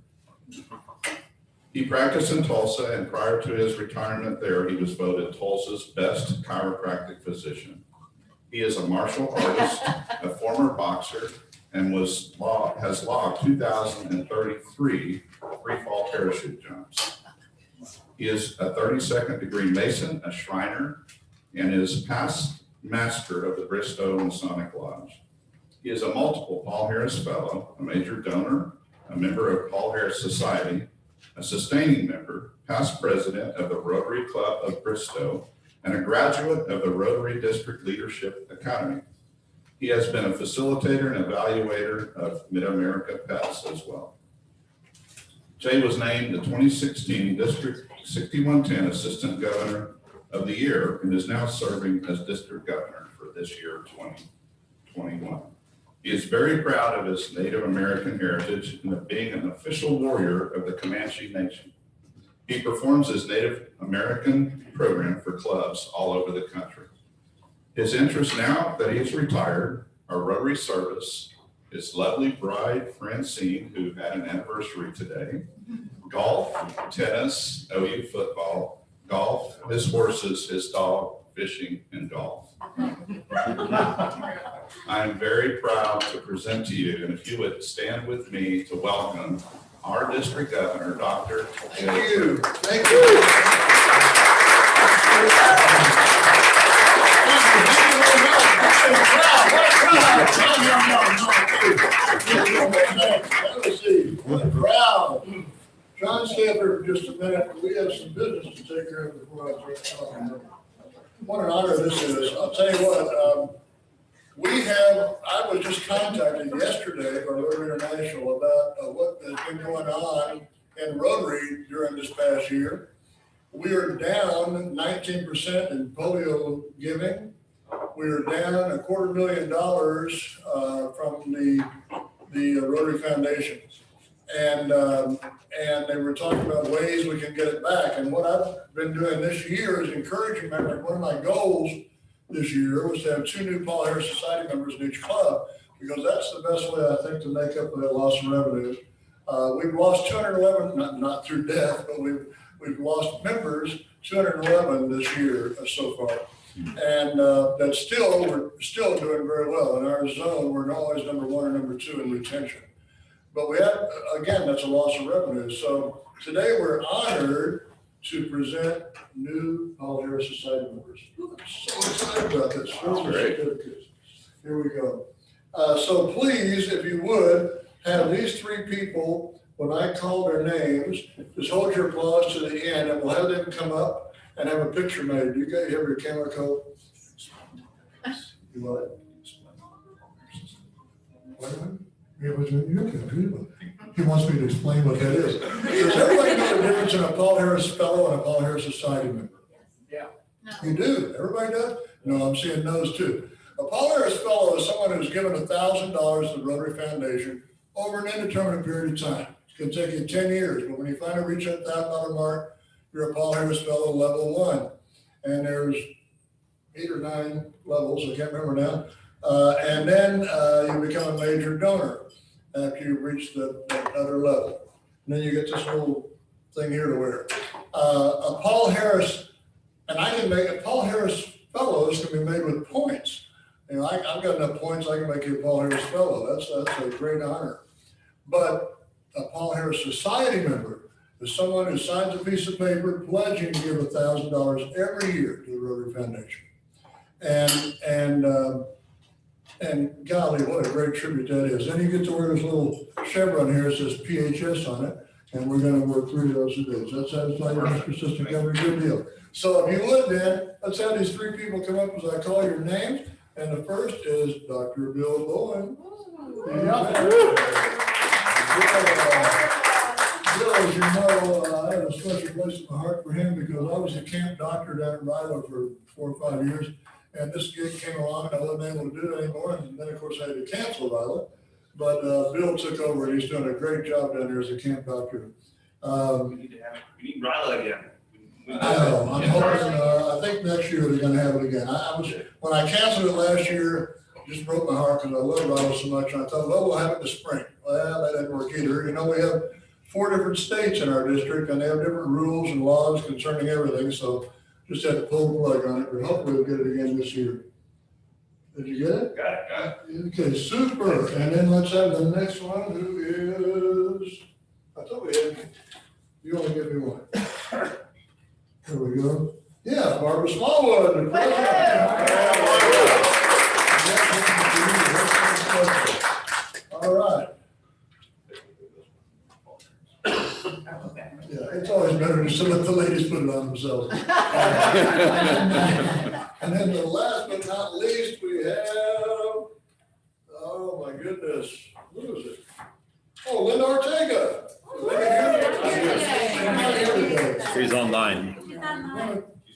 He practiced in Tulsa, and prior to his retirement there, he was voted Tulsa's best chiropractic physician. He is a martial artist, a former boxer, and has logged 2,033 free fall parachute jumps. He is a 32nd degree Mason, a Shriner, and his past master of the Bristow Masonic Lodge. He is a multiple Paul Harris Fellow, a major donor, a member of Paul Harris Society, a sustaining member, past president of the Rotary Club of Bristow, and a graduate of the Rotary District Leadership Academy. He has been a facilitator and evaluator of Mid-America Pets as well. Jay was named the 2016 District 6110 Assistant Governor of the Year and is now serving as District Governor for this year, 2021. He is very proud of his Native American heritage and of being an official warrior of the Comanche Nation. He performs his Native American program for clubs all over the country. His interests now that he is retired are Rotary service, his lovely bride Francine, who had an anniversary today, golf, tennis, OU football, golf, his horses, his dog, fishing, and golf. I am very proud to present to you, and if you would stand with me to welcome our District Governor, Dr. Thank you. Thank you. Let's see, crowd. John, stay up here for just a minute. We have some business to take care of before I start talking. What an honor this is. I'll tell you what, I was just contacted yesterday by Rotary International about what has been going on in Rotary during this past year. We are down 19% in polio giving. We are down $250,000 from the Rotary Foundation. And they were talking about ways we can get it back. And what I've been doing this year is encouraging members. One of my goals this year was to have 2 new Paul Harris Society members in each club, because that's the best way, I think, to make up that loss of revenues. We've lost 211, not through death, but we've lost members, 211 this year so far. And we're still doing very well. In our zone, we're always number 1 or number 2 in retention. But we have, again, that's a loss of revenue. So today we're honored to present new Paul Harris Society members. I'm so excited about this. Here we go. So please, if you would, have these 3 people, when I call their names, just hold your applause to the end, and we'll have them come up and have a picture made. You guys have your camera code? You want it? He wants me to explain what that is. Does everybody know the difference in a Paul Harris Fellow and a Paul Harris Society member? Yeah. You do? Everybody does? No, I'm seeing no's too. A Paul Harris Fellow is someone who's given $1,000 to the Rotary Foundation over an indeterminate period of time. It's going to take you 10 years, but when you finally reach that $1,000 mark, you're a Paul Harris Fellow level 1. And there's 8 or 9 levels, I can't remember now. And then you become a major donor after you reach that other level. And then you get this little thing here to wear. A Paul Harris, and I can make a Paul Harris Fellows can be made with points. You know, I've got enough points, I can make you a Paul Harris Fellow. That's a great honor. But a Paul Harris Society member is someone who signs a piece of paper pledging to give $1,000 every year to the Rotary Foundation. And golly, what a great tribute that is. Then you get to wear this little chevron here, it says PHS on it, and we're going to work 3 of those a day. Does that satisfy you, Mr. Assistant Governor? Good deal. So if you would then, let's have these 3 people come up as I call your names. And the first is Dr. Bill Bowen. Bill, as you know, I have a special place in my heart for him because I was a camp doctor down in Rilo for 4 or 5 years. And this gig came along and I wasn't able to do it anymore. And then, of course, I had to cancel Rilo. But Bill took over and he's doing a great job down there as a camp doctor. We need Rilo again. I know. I'm hoping, I think next year they're going to have it again. When I canceled it last year, it just broke my heart because I love Rilo so much. And I thought, well, we'll have it this spring. Well, that didn't work either. You know, we have 4 different states in our district and they have different rules and laws concerning everything. So just had to pull the plug on it, but hopefully we'll get it again this year. Did you get it? Got it. Okay, super. And then let's have the next one, who is, I thought we had, you only give me one. There we go. Yeah, Barbara Smallwood. The president. Yeah, it's always better just to let the ladies put it on themselves. And then the last but not least, we have, oh my goodness, who is it? Oh, Linda Ortega. Linda here? She's online.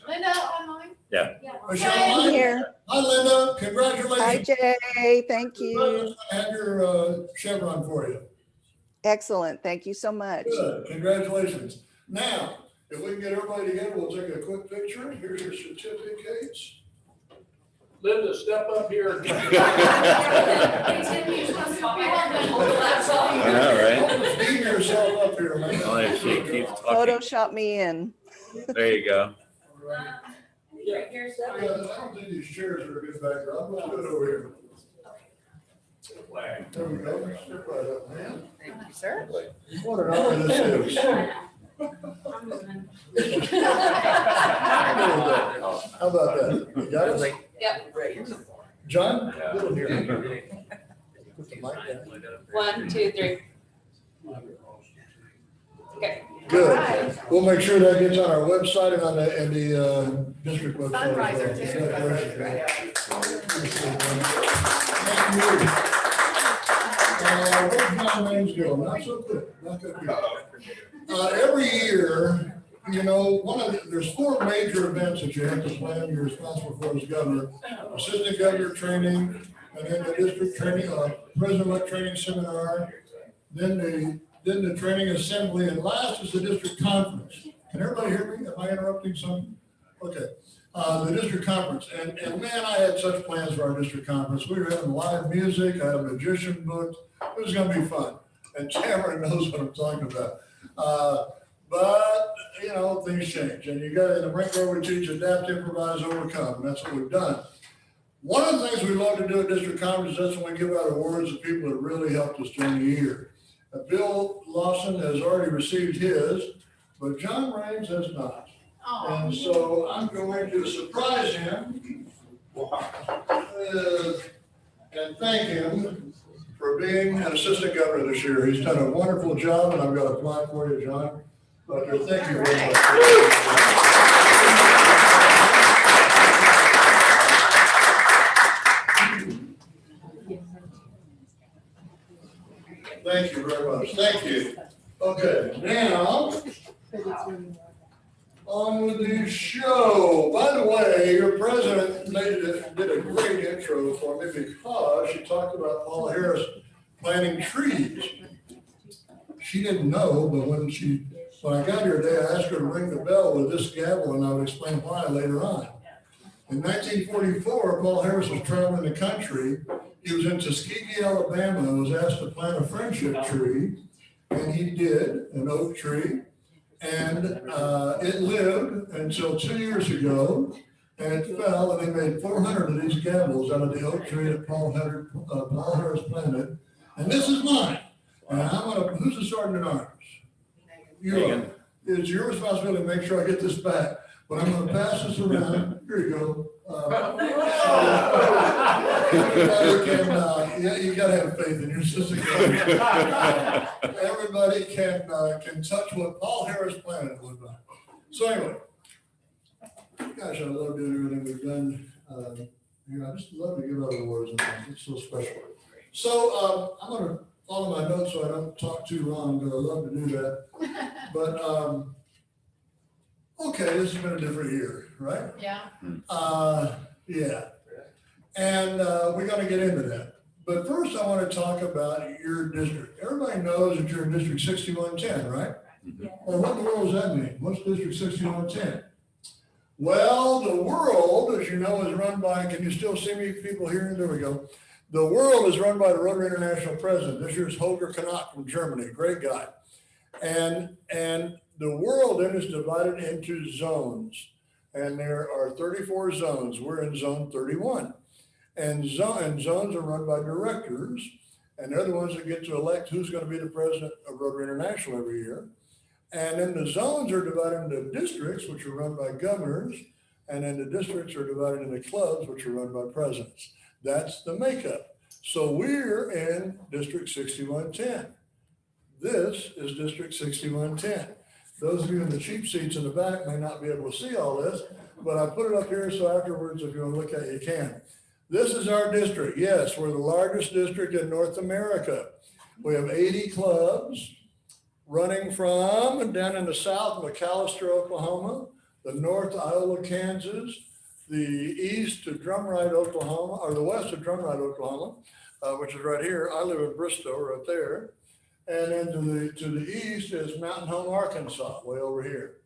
Linda, online? Yeah. Is she online? Here. Hi, Linda. Congratulations. Hi, Jay. Thank you. I have your chevron for you. Excellent. Thank you so much. Good. Congratulations. Now, if we can get everybody together, we'll take a quick picture. Here's your certificates. Linda, step up here. I know, right? Beam yourself up here, man. Oh, there she keeps talking. Photoshop me in. There you go. Yeah, I don't think these chairs are a good background. Let's do it over here. There we go. Step right up, man. Thank you, sir. What an honor this is. How about that? You got it? Yep. John? Little here. Put the mic down. 1, 2, 3. Okay. Good. We'll make sure that gets on our website and on the district website. Fundraiser, too. Thank you. Where's my names go? Not so good, not so good. Every year, you know, there's 4 major events that you have to plan, you're responsible for as governor. Assistant governor training, and then the district training, president-elect training seminar, then the training assembly, and last is the district conference. Can everybody hear me? Am I interrupting something? Okay. The district conference, and man, I had such plans for our district conference. We were having live music, I had a magician booked. It was gonna be fun. And Cameron knows what I'm talking about. But, you know, things change. And you got in the Marine Corps, we teach adapt, improvise, overcome. And that's what we've done. One of the things we love to do at district conference, that's when we give out awards to people that really helped us during the year. Bill Lawson has already received his, but John Raines has not. And so I'm going to surprise him and thank him for being an assistant governor this year. He's done a wonderful job, and I've got a plaque for you, John. But thank you very much. Thank you very much. Thank you. Okay, now on with the show. By the way, your president did a great intro for me because she talked about Paul Harris planting trees. She didn't know, but when I got here today, I asked her to ring the bell with this gavel, and I would explain why later on. In 1944, Paul Harris was traveling the country. He was in Tuskegee, Alabama, and was asked to plant a friendship tree, and he did, an oak tree. And it lived until 2 years ago, and it fell, and they made 400 of these gavels out of the oak tree that Paul Harris planted. And this is mine. And who's the sergeant at arms? You are. It's your responsibility to make sure I get this back. But I'm gonna pass this around. Here you go. You gotta have faith in your system. Everybody can touch what Paul Harris planted with that. So anyway, gosh, I love doing everything we've done. I just love to give out awards and things. It's so special. So I'm gonna follow my notes so I don't talk too long, but I love to do that. But okay, this has been a different year, right? Yeah. Yeah. And we're going to get into that. But first, I want to talk about your district. Everybody knows that you're in District 6110, right? Well, what in the world does that mean? What's District 6110? Well, the world, as you know, is run by, can you still see me, people here? There we go. The world is run by the Rotary International president. This year's Holger Knock from Germany, great guy. And the world then is divided into zones. And there are 34 zones. We're in zone 31. And zones are run by directors. And they're the ones that get to elect who's going to be the president of Rotary International every year. And then the zones are divided into districts, which are run by governors. And then the districts are divided into clubs, which are run by presidents. That's the makeup. So we're in District 6110. This is District 6110. Those of you in the cheap seats in the back may not be able to see all this, but I put it up here so afterwards, if you want to look at it, you can. This is our district. Yes, we're the largest district in North America. We have 80 clubs running from down in the south, McAllister, Oklahoma, the north to Iola, Kansas, the east to Drumright, Oklahoma, or the west to Drumright, Oklahoma, which is right here. I live in Bristow, right there. And then to the east is Mountain Home, Arkansas, way over here.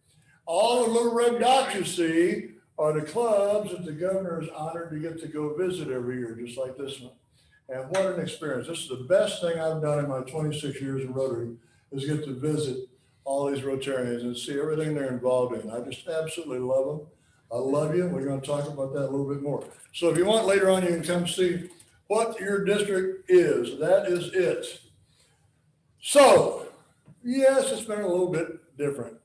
All the little red dots you see are the clubs that the governor is honored to get to go visit every year, just like this one. And what an experience. This is the best thing I've done in my 26 years in Rotary, is get to visit all these Rotarians and see everything they're involved in. I just absolutely love them. I love you. We're going to talk about that a little bit more. So if you want later on, you can come see what your district is. That is it. So, yes, it's been a little bit different.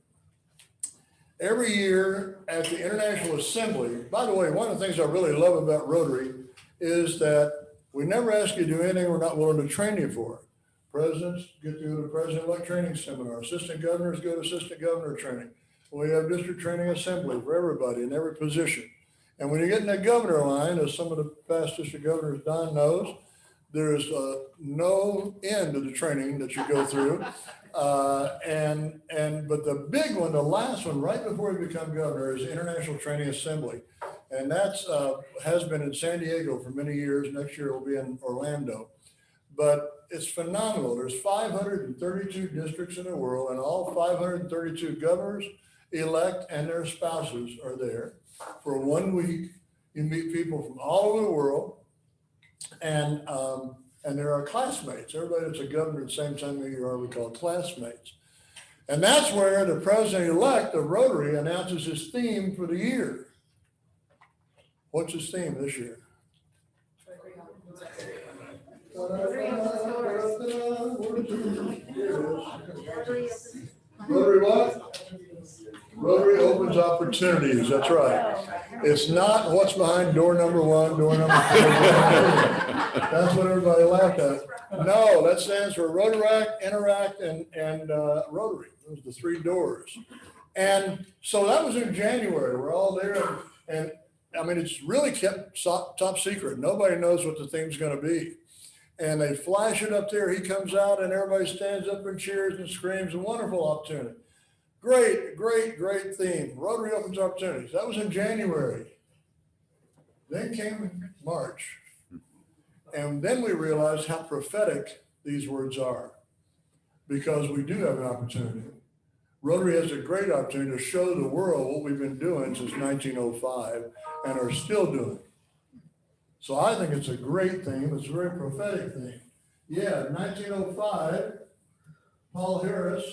Every year at the International Assembly, by the way, one of the things I really love about Rotary is that we never ask you to do anything we're not willing to train you for. Presidents get to go to president-elect training seminar. Assistant governors go to assistant governor training. We have district training assembly for everybody in every position. And when you get in that governor line, as some of the past district governors, Don knows, there's no end to the training that you go through. But the big one, the last one, right before you become governor, is International Training Assembly. And that's has been in San Diego for many years. Next year it will be in Orlando. But it's phenomenal. There's 532 districts in the world, and all 532 governors elect and their spouses are there for 1 week. You meet people from all over the world, and there are classmates. Everybody that's a governor at the same time that you are, we call classmates. And that's where the president-elect of Rotary announces his theme for the year. What's his theme this year? Rotary what? Rotary opens opportunities. That's right. It's not what's behind door number 1, door number 4. That's what everybody laughed at. No, that stands for Rotaract, Interact, and Rotary. Those are the 3 doors. And so that was in January. We're all there. And I mean, it's really kept top secret. Nobody knows what the theme's going to be. And they flash it up there. He comes out and everybody stands up and cheers and screams. A wonderful opportunity. Great, great, great theme. Rotary opens opportunities. That was in January. Then came March. And then we realized how prophetic these words are, because we do have an opportunity. Rotary has a great opportunity to show the world what we've been doing since 1905 and are still doing. So I think it's a great theme. It's a very prophetic theme. Yeah, in 1905, Paul Harris,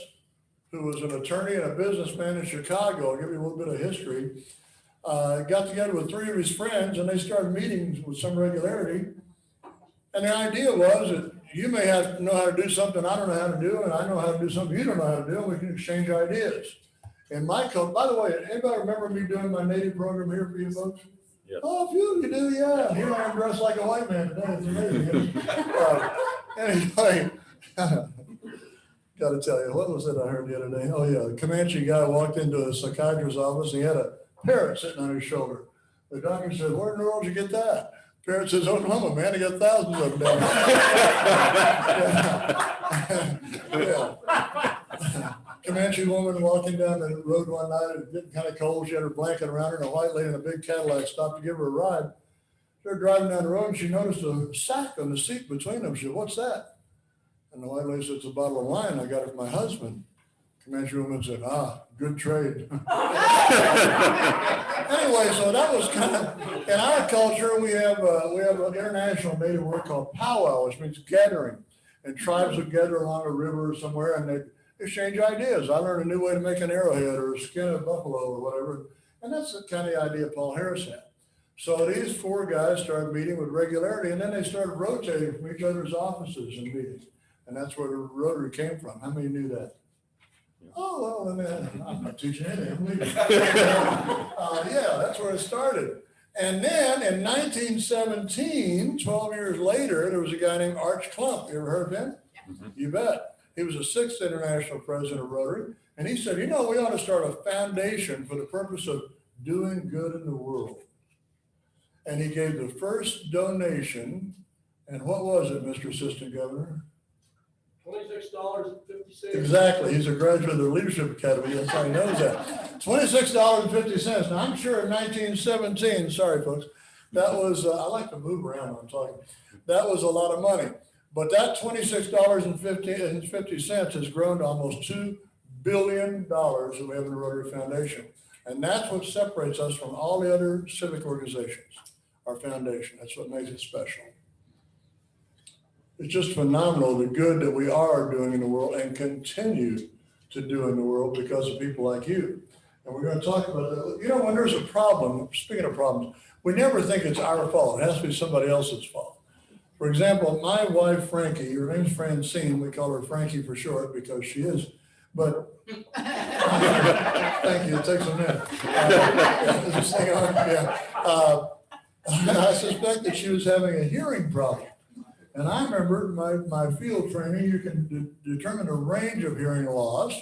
who was an attorney and a businessman in Chicago, I'll give you a little bit of history, got together with 3 of his friends, and they started meetings with some regularity. And the idea was that you may have to know how to do something I don't know how to do, and I know how to do something you don't know how to do, and we can exchange ideas. And my coach, by the way, anybody remember me doing my native program here for you folks? Yes. Oh, a few of you do, yeah. Here I am dressed like a white man today. It's amazing. Anyway, got to tell you, what was it I heard the other day? Oh, yeah, the Comanche guy walked into a psychiatrist's office, and he had a parrot sitting on his shoulder. The doctor said, "Where in the world did you get that?" Parrot says, "Oklahoma, man, I got thousands of them down there." Yeah. Comanche woman walking down the road one night, it was getting kind of cold. She had her blanket around her, and a white lady in a big Cadillac stopped to give her a ride. They're driving down the road, and she noticed a sack on the seat between them. She said, "What's that?" And the white lady said, "It's a bottle of wine. I got it from my husband." Comanche woman said, "Good trade." Anyway, so that was kind of, in our culture, we have an international native word called powwow, which means gathering. And tribes would gather along a river or somewhere, and they'd exchange ideas. I learned a new way to make an arrowhead or skin a buffalo or whatever. And that's the kind of idea Paul Harris had. So these 4 guys started meeting with regularity, and then they started rotating from each other's offices and meeting. And that's where the Rotary came from. How many knew that? Oh, well, I'm not teaching anything. I'm leaving. Yeah, that's where it started. And then in 1917, 12 years later, there was a guy named Arch Klump. You ever heard of him? Mm-hmm. You bet. He was the 6th international president of Rotary. And he said, you know, we ought to start a foundation for the purpose of doing good in the world. And he gave the first donation. And what was it, Mr. Assistant Governor? $26.50. Exactly. He's a graduate of the Leadership Academy. That's how he knows that. $26.50. Now, I'm sure in 1917, sorry, folks, that was, I like to move around when I'm talking. That was a lot of money. But that $26.50 has grown to almost $2 billion that we have in the Rotary Foundation. And that's what separates us from all the other civic organizations, our foundation. That's what makes it special. It's just phenomenal, the good that we are doing in the world and continue to do in the world because of people like you. And we're going to talk about that. You know, when there's a problem, speaking of problems, we never think it's our fault. It has to be somebody else's fault. For example, my wife, Frankie, her name's Francine. We call her Frankie for short because she is. But thank you. It takes a minute. I suspect that she was having a hearing problem. And I remember my field training, you can determine a range of hearing loss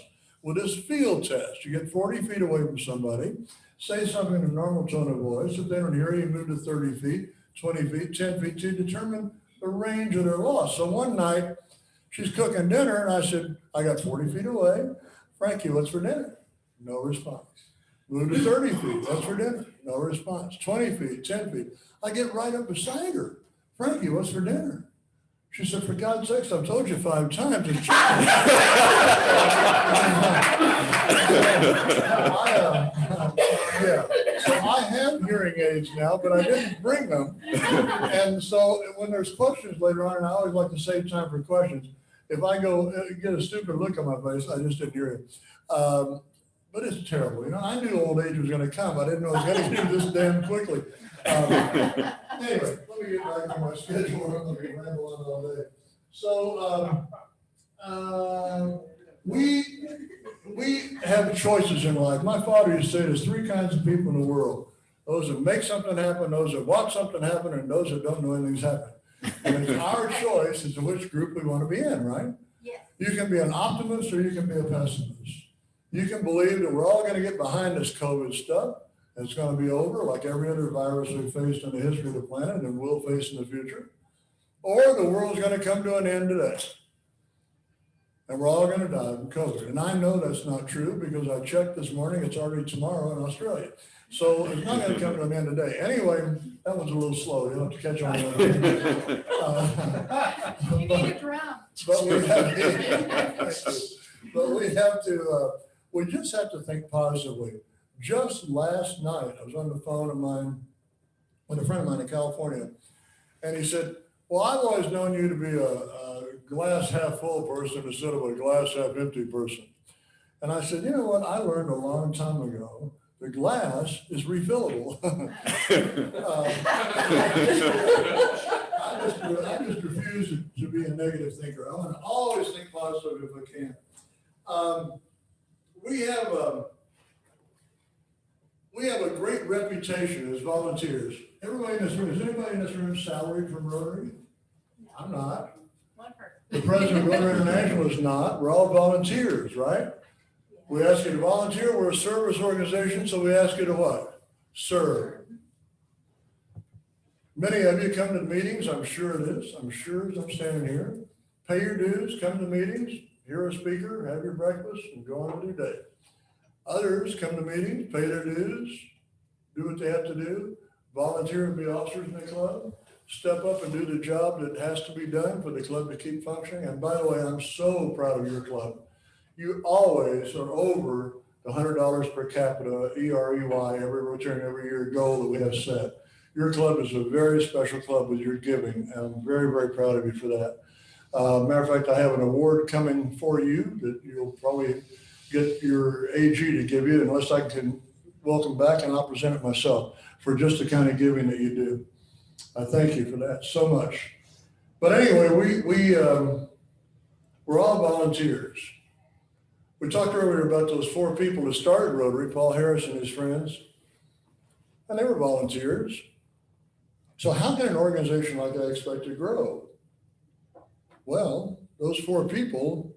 with this field test. You get 40 feet away from somebody, say something in a normal tone of voice. If they don't hear you, move to 30 feet, 20 feet, 10 feet to determine the range of their loss. So one night she's cooking dinner and I said, I got 40 feet away. Frankie, what's for dinner? No response. Move to 30 feet, what's for dinner? No response. 20 feet, 10 feet. I get right up beside her. Frankie, what's for dinner? She said, for God's sakes, I've told you 5 times. It's chicken. Yeah. So I have hearing aids now, but I didn't bring them. And so when there's questions later on, and I always like to save time for questions, if I go get a stupid look on my face, I just didn't hear it. But it's terrible. You know, I knew old age was going to come. I didn't know it was going to do this damn quickly. Anyway, let me get back to my schedule. I'm going to ramble on all day. So we have choices in life. My father used to say there's 3 kinds of people in the world. Those that make something happen, those that watch something happen, and those that don't know anything's happening. And it's our choice as to which group we want to be in, right? Yes. You can be an optimist or you can be a pessimist. You can believe that we're all going to get behind this COVID stuff. And it's going to be over like every other virus we've faced in the history of the planet and will face in the future. Or the world's going to come to an end today. And we're all going to die from COVID. And I know that's not true because I checked this morning, it's already tomorrow in Australia. So it's not going to come to an end today. Anyway, that was a little slow. You'll have to catch on. You need a drum. But we have to, we just have to think positively. Just last night, I was on the phone with a friend of mine in California, and he said, well, I've always known you to be a glass half full person instead of a glass half empty person. And I said, you know what? I learned a long time ago, the glass is refillable. I just refuse to be a negative thinker. I want to always think positive if I can. We have a great reputation as volunteers. Everybody in this room, is anybody in this room salaried from Rotary? I'm not. The president of Rotary International is not. We're all volunteers, right? We ask you to volunteer. We're a service organization, so we ask you to what? Serve. Many of you come to the meetings. I'm sure it is. I'm sure as I'm standing here. Pay your dues, come to meetings, hear a speaker, have your breakfast, and go on with your day. Others come to meetings, pay their dues, do what they have to do, volunteer and be officers in the club, step up and do the job that has to be done for the club to keep functioning. And by the way, I'm so proud of your club. You always are over the $100 per capita EREY, every return every year goal that we have set. Your club is a very special club with your giving, and I'm very, very proud of you for that. Matter of fact, I have an award coming for you that you'll probably get your AG to give you, unless I can welcome back, and I'll present it myself for just the kind of giving that you do. I thank you for that so much. But anyway, we're all volunteers. We talked earlier about those 4 people that started Rotary, Paul Harris and his friends, and they were volunteers. So how can an organization like that expect to grow? Well, those 4 people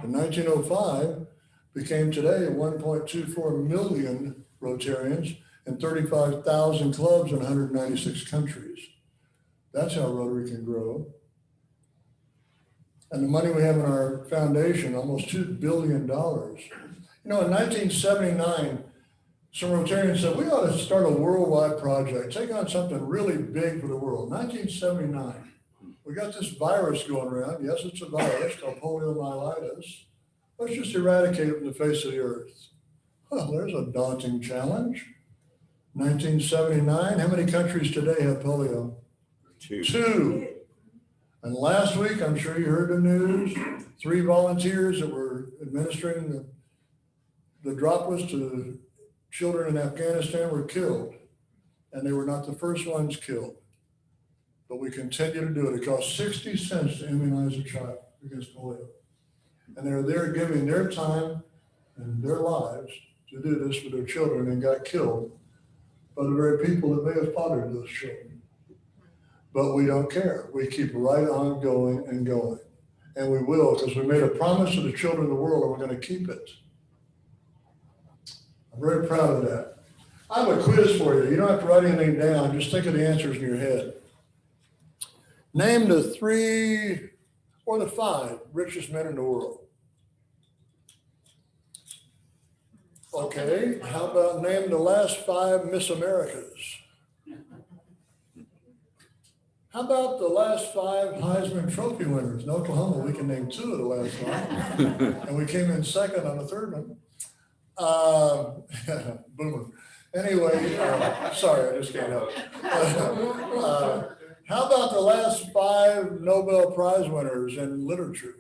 in 1905 became today 1.24 million Rotarians and 35,000 clubs in 196 countries. That's how Rotary can grow. And the money we have in our foundation, almost $2 billion. You know, in 1979, some Rotarians said, we ought to start a worldwide project, take on something really big for the world. 1979, we got this virus going around. Yes, it's a virus called poliomyelitis. Let's just eradicate it from the face of the earth. Well, there's a daunting challenge. 1979, how many countries today have polio? Two. And last week, I'm sure you heard the news, 3 volunteers that were administering the droplets to children in Afghanistan were killed. And they were not the first ones killed. But we continue to do it. It costs 60 cents to immunize a child against polio. And they're there giving their time and their lives to do this for their children and got killed by the very people that may have fathered those children. But we don't care. We keep right on going and going. And we will, because we made a promise to the children of the world and we're going to keep it. I'm very proud of that. I have a quiz for you. You don't have to write anything down. Just think of the answers in your head. Name the 3 or the 5 richest men in the world. Okay, how about name the last 5 Miss Americas? How about the last 5 Heisman Trophy winners? In Oklahoma, we can name 2 of the last 5. And we came in second on the 3rd one. Boomer. Anyway, sorry, I just can't help it. How about the last 5 Nobel Prize winners in literature?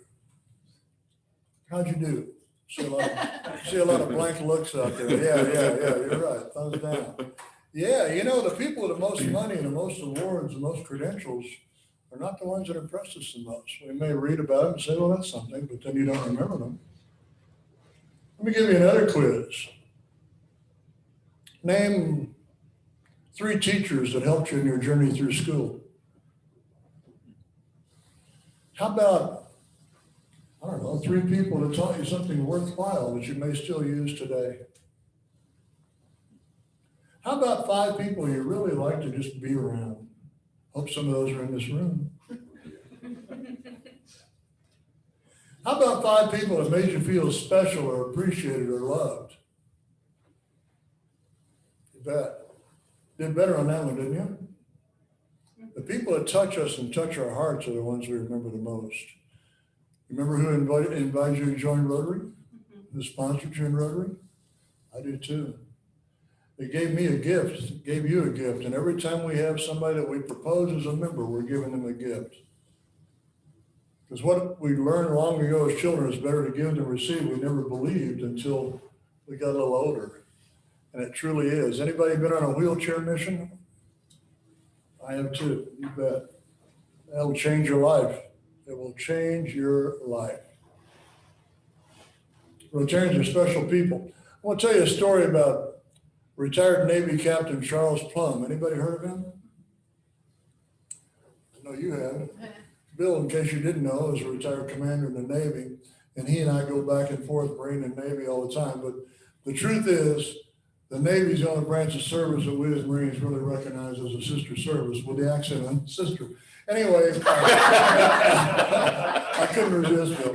How'd you do? See a lot of blank looks out there. Yeah, you're right. Thumbs down. Yeah, you know, the people with the most money and the most awards, the most credentials are not the ones that impress us the most. We may read about them and say, well, that's something, but then you don't remember them. Let me give you another quiz. Name 3 teachers that helped you in your journey through school. How about, I don't know, 3 people that taught you something worthwhile that you may still use today? How about 5 people you really like to just be around? Hope some of those are in this room. How about 5 people that made you feel special or appreciated or loved? You bet. Did better on that one, didn't you? The people that touch us and touch our hearts are the ones we remember the most. Remember who invited you to join Rotary? Who sponsored you in Rotary? I do too. They gave me a gift, gave you a gift, and every time we have somebody that we propose as a member, we're giving them a gift. Because what we learned long ago as children is better to give than receive. We never believed until we got a little older. And it truly is. Anybody been on a wheelchair mission? I have too, you bet. That'll change your life. It will change your life. Rotarians are special people. I want to tell you a story about retired Navy Captain Charles Plum. Anybody heard of him? I know you have. Bill, in case you didn't know, is a retired commander in the Navy, and he and I go back and forth, Marine and Navy all the time. But the truth is, the Navy's the only branch of service that we as Marines really recognize as a sister service, with the accent on sister. Anyway, I couldn't resist Bill.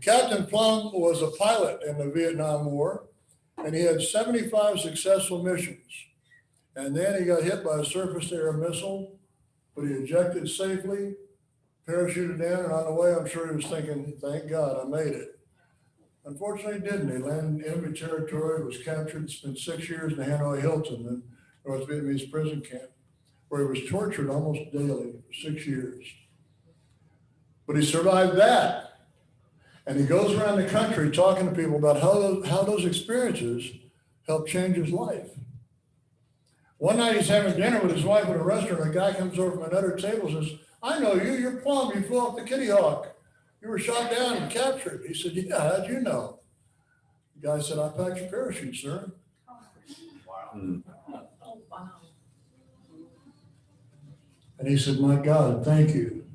Captain Plum was a pilot in the Vietnam War, and he had 75 successful missions. And then he got hit by a surface-to-air missile, but he ejected safely, parachuted down, and on the way, I'm sure he was thinking, thank God I made it. Unfortunately, he didn't. He landed in enemy territory, was captured, spent 6 years in the Hanoi Hilton, the North Vietnamese prison camp, where he was tortured almost daily for 6 years. But he survived that. And he goes around the country talking to people about how those experiences helped change his life. One night he's having dinner with his wife at a restaurant. A guy comes over from another table and says, I know you, you're Plum, you flew off the Kitty Hawk. You were shot down and captured. He said, yeah, how'd you know? The guy said, I packed your parachute, sir. Wow. And he said, my God, thank you.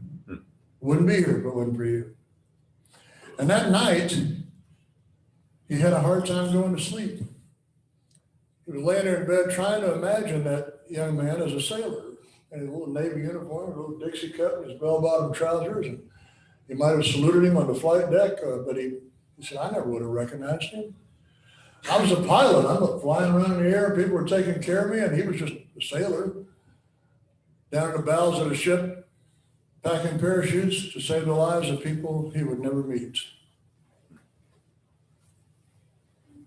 Wouldn't be here if it wasn't for you. And that night, he had a hard time going to sleep. He was laying there in bed trying to imagine that young man as a sailor in a little Navy uniform, a little Dixie cut and his bell-bottom trousers. And he might have saluted him on the flight deck, but he said, I never would have recognized him. I was a pilot. I'm flying around in the air. People were taking care of me, and he was just a sailor down in the bowels of a ship, packing parachutes to save the lives of people he would never meet.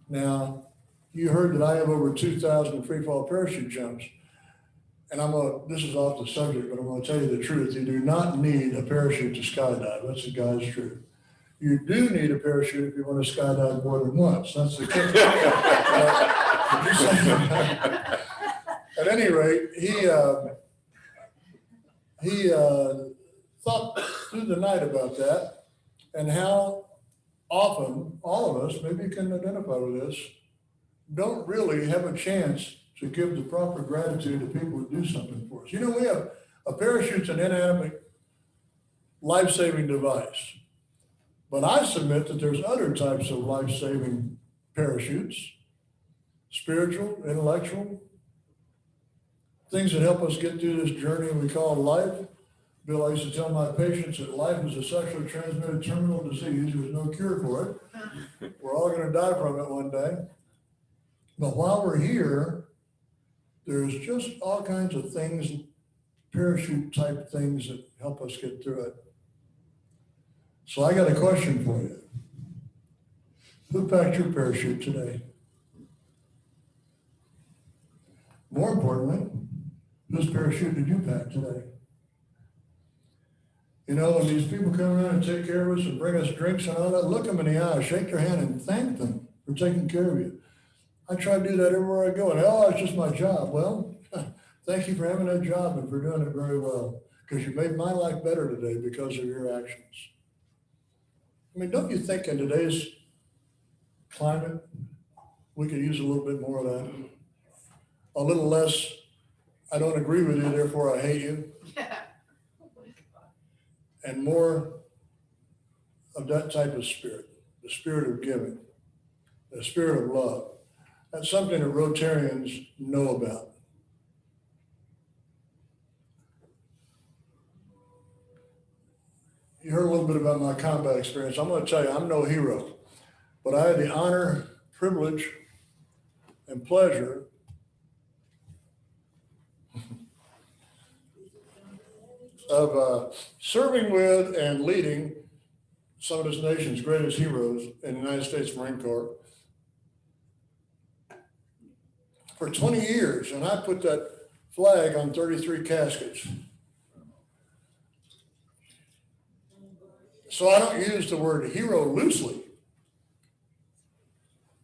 Now, you heard that I have over 2,000 free fall parachute jumps. And this is off the subject, but I'm going to tell you the truth. You do not need a parachute to skydive. That's the guy's truth. You do need a parachute if you want to skydive more than once. That's the kicker. At any rate, he thought through the night about that and how often all of us, maybe you can identify with this, don't really have a chance to give the proper gratitude to people who do something for us. You know, we have a parachute's an inanimate life-saving device. But I submit that there's other types of life-saving parachutes, spiritual, intellectual, things that help us get through this journey we call life. Bill, I used to tell my patients that life is a sexually transmitted terminal disease. There's no cure for it. We're all going to die from it one day. But while we're here, there's just all kinds of things, parachute type things that help us get through it. So I got a question for you. Who packed your parachute today? More importantly, whose parachute did you pack today? You know, when these people come around and take care of us and bring us drinks and all that, look them in the eye, shake their hand and thank them for taking care of you. I try to do that everywhere I go. And it's just my job. Well, thank you for having that job and for doing it very well, because you made my life better today because of your actions. I mean, don't you think in today's climate, we could use a little bit more of that? A little less, I don't agree with you, therefore I hate you. And more of that type of spirit, the spirit of giving, the spirit of love. That's something that Rotarians know about. You heard a little bit about my combat experience. I'm going to tell you, I'm no hero, but I had the honor, privilege, and pleasure of serving with and leading some of this nation's greatest heroes in the United States Marine Corps for 20 years. And I put that flag on 33 caskets. So I don't use the word hero loosely,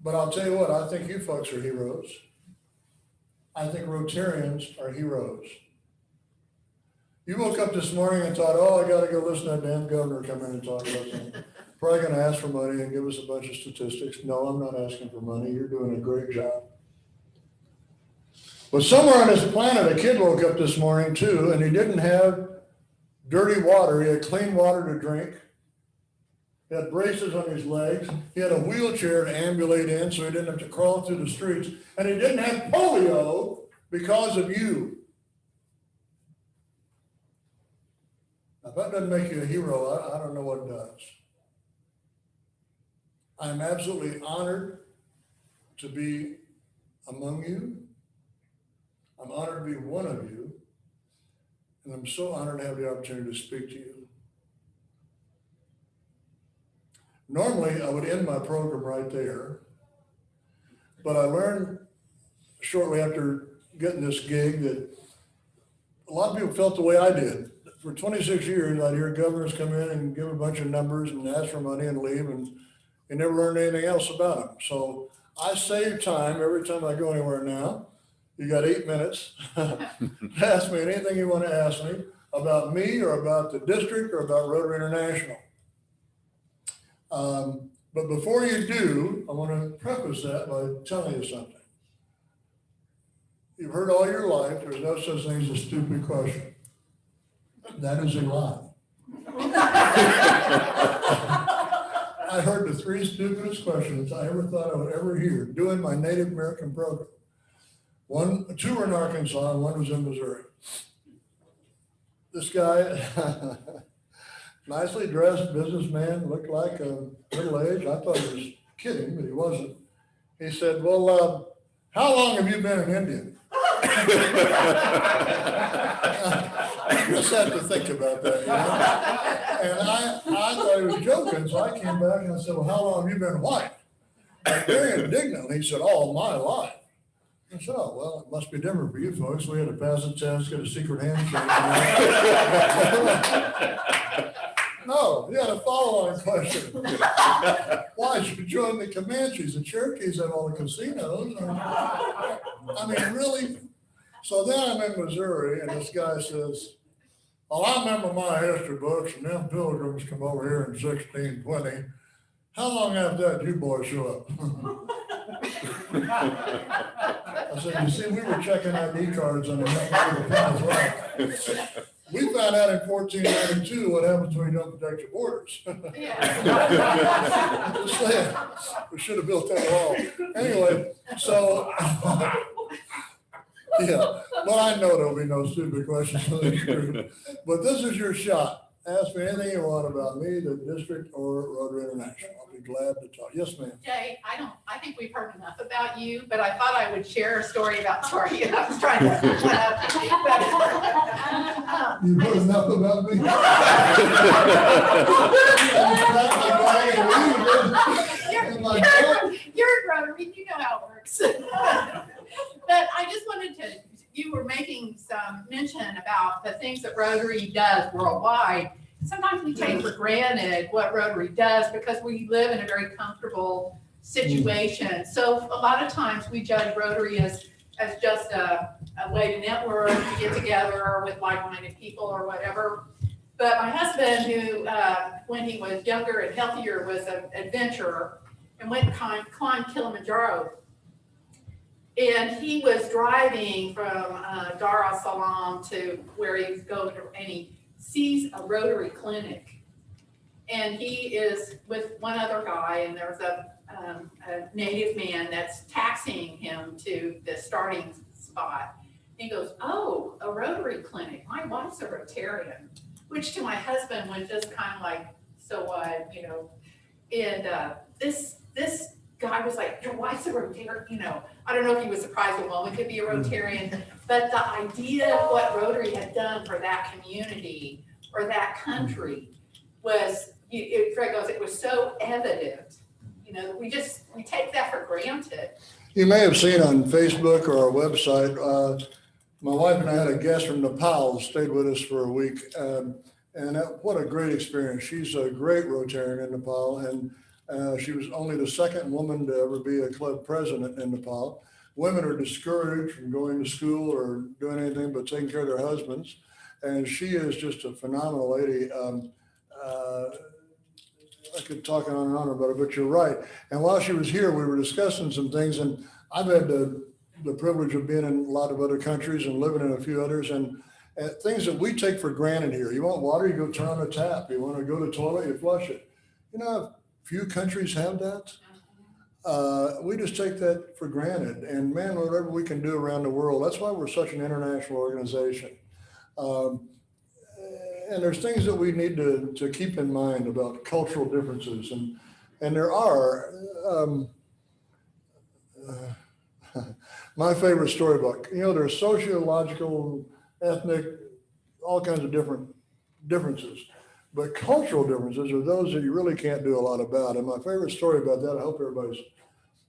but I'll tell you what, I think you folks are heroes. I think Rotarians are heroes. You woke up this morning and thought, I got to go listen to that damn governor come in and talk about something. Probably going to ask for money and give us a bunch of statistics. No, I'm not asking for money. You're doing a great job. But somewhere on this planet, a kid woke up this morning too, and he didn't have dirty water. He had clean water to drink. He had braces on his legs. He had a wheelchair to ambulate in so he didn't have to crawl through the streets. And he didn't have polio because of you. Now, if that doesn't make you a hero, I don't know what does. I'm absolutely honored to be among you. I'm honored to be one of you. And I'm so honored to have the opportunity to speak to you. Normally, I would end my program right there, but I learned shortly after getting this gig that a lot of people felt the way I did. For 26 years, I'd hear governors come in and give a bunch of numbers and ask for money and leave, and you never learned anything else about them. So I save time every time I go anywhere now. You got 8 minutes to ask me anything you want to ask me about me or about the district or about Rotary International. But before you do, I want to preface that by telling you something. You've heard all your life, there's no such thing as a stupid question. That is a lie. I heard the 3 stupidest questions I ever thought I would ever hear doing my Native American program. 2 were in Arkansas and 1 was in Missouri. This guy, nicely dressed businessman, looked like a middle age. I thought he was kidding, but he wasn't. He said, well, how long have you been an Indian? I just had to think about that, you know? And I thought he was joking, so I came back and I said, well, how long have you been white? And very indignant, he said, all my life. I said, oh, well, it must be different for you folks. We had to pass a test, get a secret handshake. No, he had a follow-on question. Why did you join the Comanches? The Cherokees have all the casinos. I mean, really? So then I'm in Missouri, and this guy says, well, I remember my history books, and them pilgrims come over here in 1620. How long after that did you boys show up? I said, you see, we were checking ID cards on the as well. We found out in 1492 what happens when you don't protect your borders. Just saying, we should have built that wall. Anyway, so, yeah, well, I know there'll be no stupid questions for this group, but this is your shot. Ask me anything you want about me, the district, or Rotary International. I'll be glad to talk. Yes, ma'am. Jay, I think we've heard enough about you, but I thought I would share a story about, sorry, I was trying to. You've heard enough about me? You're a Rotary, you know how it works. But I just wanted to, you were making some mention about the things that Rotary does worldwide. Sometimes we take for granted what Rotary does because we live in a very comfortable situation. So a lot of times we judge Rotary as just a way to network, to get together with like-minded people or whatever. But my husband, who when he was younger and healthier, was an adventurer and went and climbed Kilimanjaro. And he was driving from Dar es Salaam to where he was going, and he sees a Rotary clinic. And he is with one other guy, and there's a native man that's taxiing him to the starting spot. He goes, oh, a Rotary clinic. My wife's a Rotarian, which to my husband was just kind of like, so what, you know? And this guy was like, your wife's a Rotarian, you know. I don't know if he was surprised a woman could be a Rotarian, but the idea of what Rotary had done for that community or that country was, Fred goes, it was so evident, you know, we take that for granted. You may have seen on Facebook or our website, my wife and I had a guest from Nepal who stayed with us for a week. And what a great experience. She's a great Rotarian in Nepal, and she was only the second woman to ever be a club president in Nepal. Women are discouraged from going to school or doing anything but taking care of their husbands. And she is just a phenomenal lady. I could talk on and on about it, but you're right. And while she was here, we were discussing some things, and I've had the privilege of being in a lot of other countries and living in a few others, and things that we take for granted here. You want water, you go turn on the tap. You want to go to the toilet, you flush it. You know, few countries have that. We just take that for granted. And man, whatever we can do around the world, that's why we're such an international organization. And there's things that we need to keep in mind about cultural differences. And there are, my favorite story about, you know, there's sociological, ethnic, all kinds of differences. But cultural differences are those that you really can't do a lot about. And my favorite story about that, I hope everybody's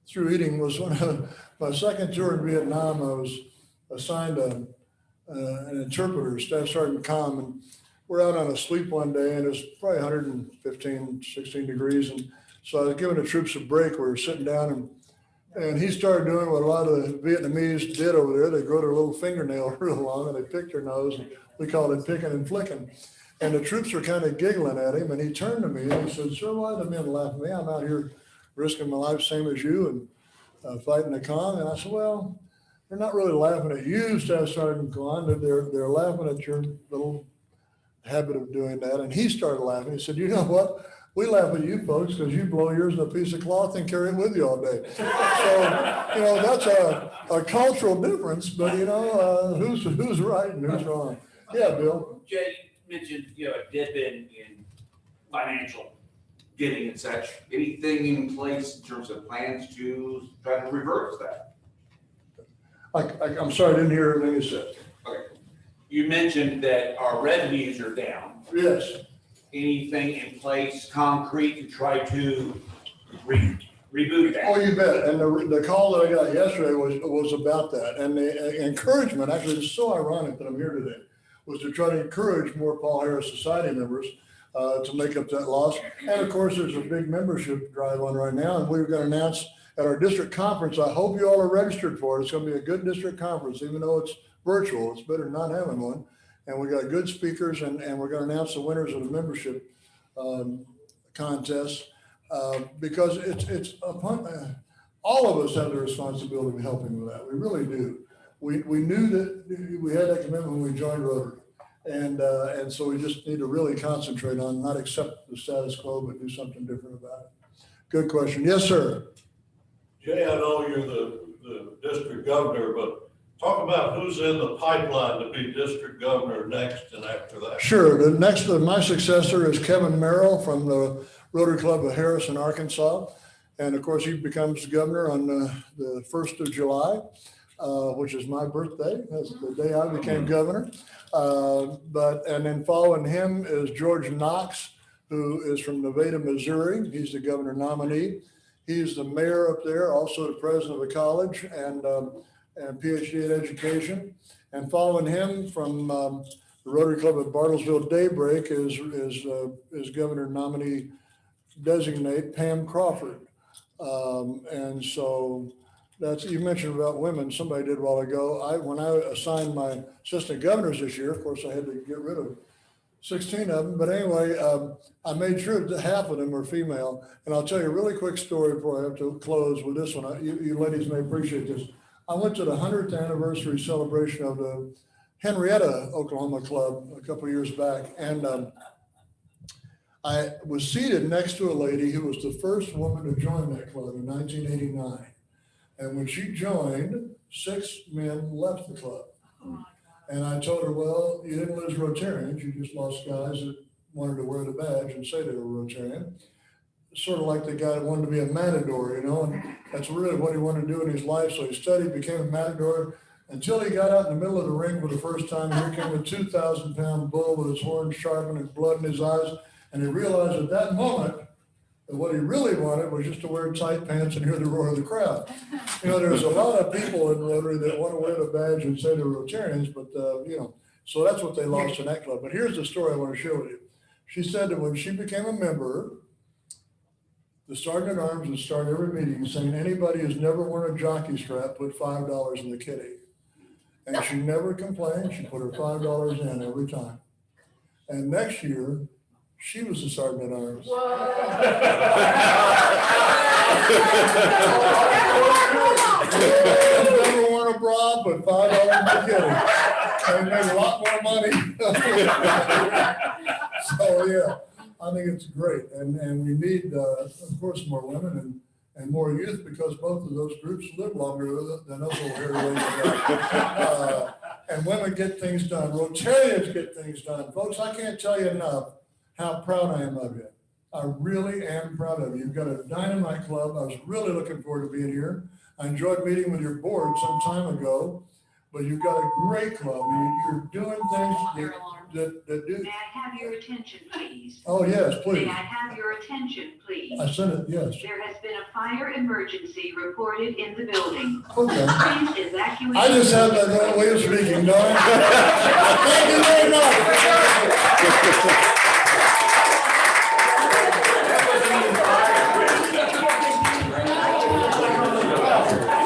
through eating, was when my second tour in Vietnam, I was assigned an interpreter, Staff Sergeant Com, and we're out on a sweep one day, and it's probably 115, 16 degrees. And so I was giving the troops a break. We were sitting down, and he started doing what a lot of the Vietnamese did over there. They grow their little fingernail real long, and they pick their nose, and we call it picking and flicking. And the troops were kind of giggling at him, and he turned to me and he said, sir, why do the men laugh at me? I'm out here risking my life, same as you, and fighting the Kong. And I said, well, they're not really laughing at you, Staff Sergeant Kwan. They're laughing at your little habit of doing that. And he started laughing. He said, you know what? We laugh at you folks because you blow yours in a piece of cloth and carry it with you all day. So, that's a cultural difference, but who's right and who's wrong? Yeah, Bill. Jay mentioned, a dip in financial giving and such. Anything in place in terms of plans to try to reverse that? I'm sorry, I didn't hear everything you said. Okay. You mentioned that our revenues are down. Yes. Anything in place, concrete, to try to reboot that? Oh, you bet. And the call that I got yesterday was about that. And the encouragement, actually, it's so ironic that I'm here today, was to try to encourage more Paul Harris Society members to make up that loss. And of course, there's a big membership drive on right now, and we're going to announce at our district conference. I hope you all are registered for it. It's going to be a good district conference, even though it's virtual. It's better than not having one. And we got good speakers, and we're going to announce the winners of the membership contest because it's upon all of us have the responsibility of helping with that. We really do. We knew that we had that commitment when we joined Rotary. And so we just need to really concentrate on not accept the status quo, but do something different about it. Good question. Yes, sir. Jay, I know you're the district governor, but talk about who's in the pipeline to be district governor next and after that. Sure. The next, my successor is Kevin Merrill from the Rotary Club of Harrison, Arkansas. And of course, he becomes governor on the 1st of July, which is my birthday. That's the day I became governor. And then following him is George Knox, who is from Nevada, Missouri. He's the governor nominee. He's the mayor up there, also the president of the college and PhD in education. And following him from the Rotary Club at Bartlesville Daybreak is governor nominee designate Pam Crawford. And so that's, you mentioned about women, somebody did a while ago. When I assigned my assistant governors this year, of course I had to get rid of 16 of them. But anyway, I made sure that half of them were female. And I'll tell you a really quick story before I have to close with this one. You ladies may appreciate this. I went to the 100th anniversary celebration of the Henrietta, Oklahoma club a couple of years back. And I was seated next to a lady who was the first woman to join that club in 1989. And when she joined, 6 men left the club. And I told her, well, you didn't lose Rotarians, you just lost guys that wanted to wear the badge and say they were Rotarian. Sort of like the guy that wanted to be a matador, and that's really what he wanted to do in his life. So he studied, became a matador, until he got out in the middle of the ring for the first time. Here came a 2,000-pound bull with his horns sharpened and blood in his eyes. And he realized at that moment that what he really wanted was just to wear tight pants and hear the roar of the crowd. There's a lot of people in Rotary that want to wear the badge and say they're Rotarians, but, so that's what they lost in that club. But here's the story I want to share with you. She said that when she became a member, the sergeant at arms would start every meeting saying, anybody who's never worn a jockey strap, put $5 in the kitty. And she never complained. She put her $5 in every time. And next year, she was the sergeant at arms. Never worn a bra, but $5 in the kitty. And made a lot more money. So yeah, I think it's great. And we need, of course, more women and more youth, because both of those groups live longer than us over here. And women get things done. Rotarians get things done. Folks, I can't tell you enough how proud I am of you. I really am proud of you. You've got a dynamite club. I was really looking forward to being here. I enjoyed meeting with your board some time ago, but you've got a great club. You're doing things that do. May I have your attention, please? Oh, yes, please. May I have your attention, please? I sent it, yes. There has been a fire emergency reported in the building. Okay. Please evacuate. I just have that way of speaking, don't I? Thank you very much.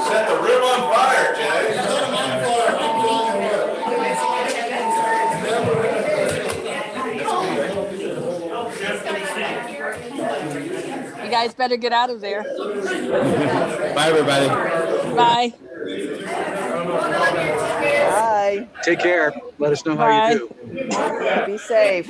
Set the room on fire, Jay. Set them on fire. I'm telling you You guys better get out of there. Bye, everybody. Bye. Bye. Take care. Let us know how you do. Be safe.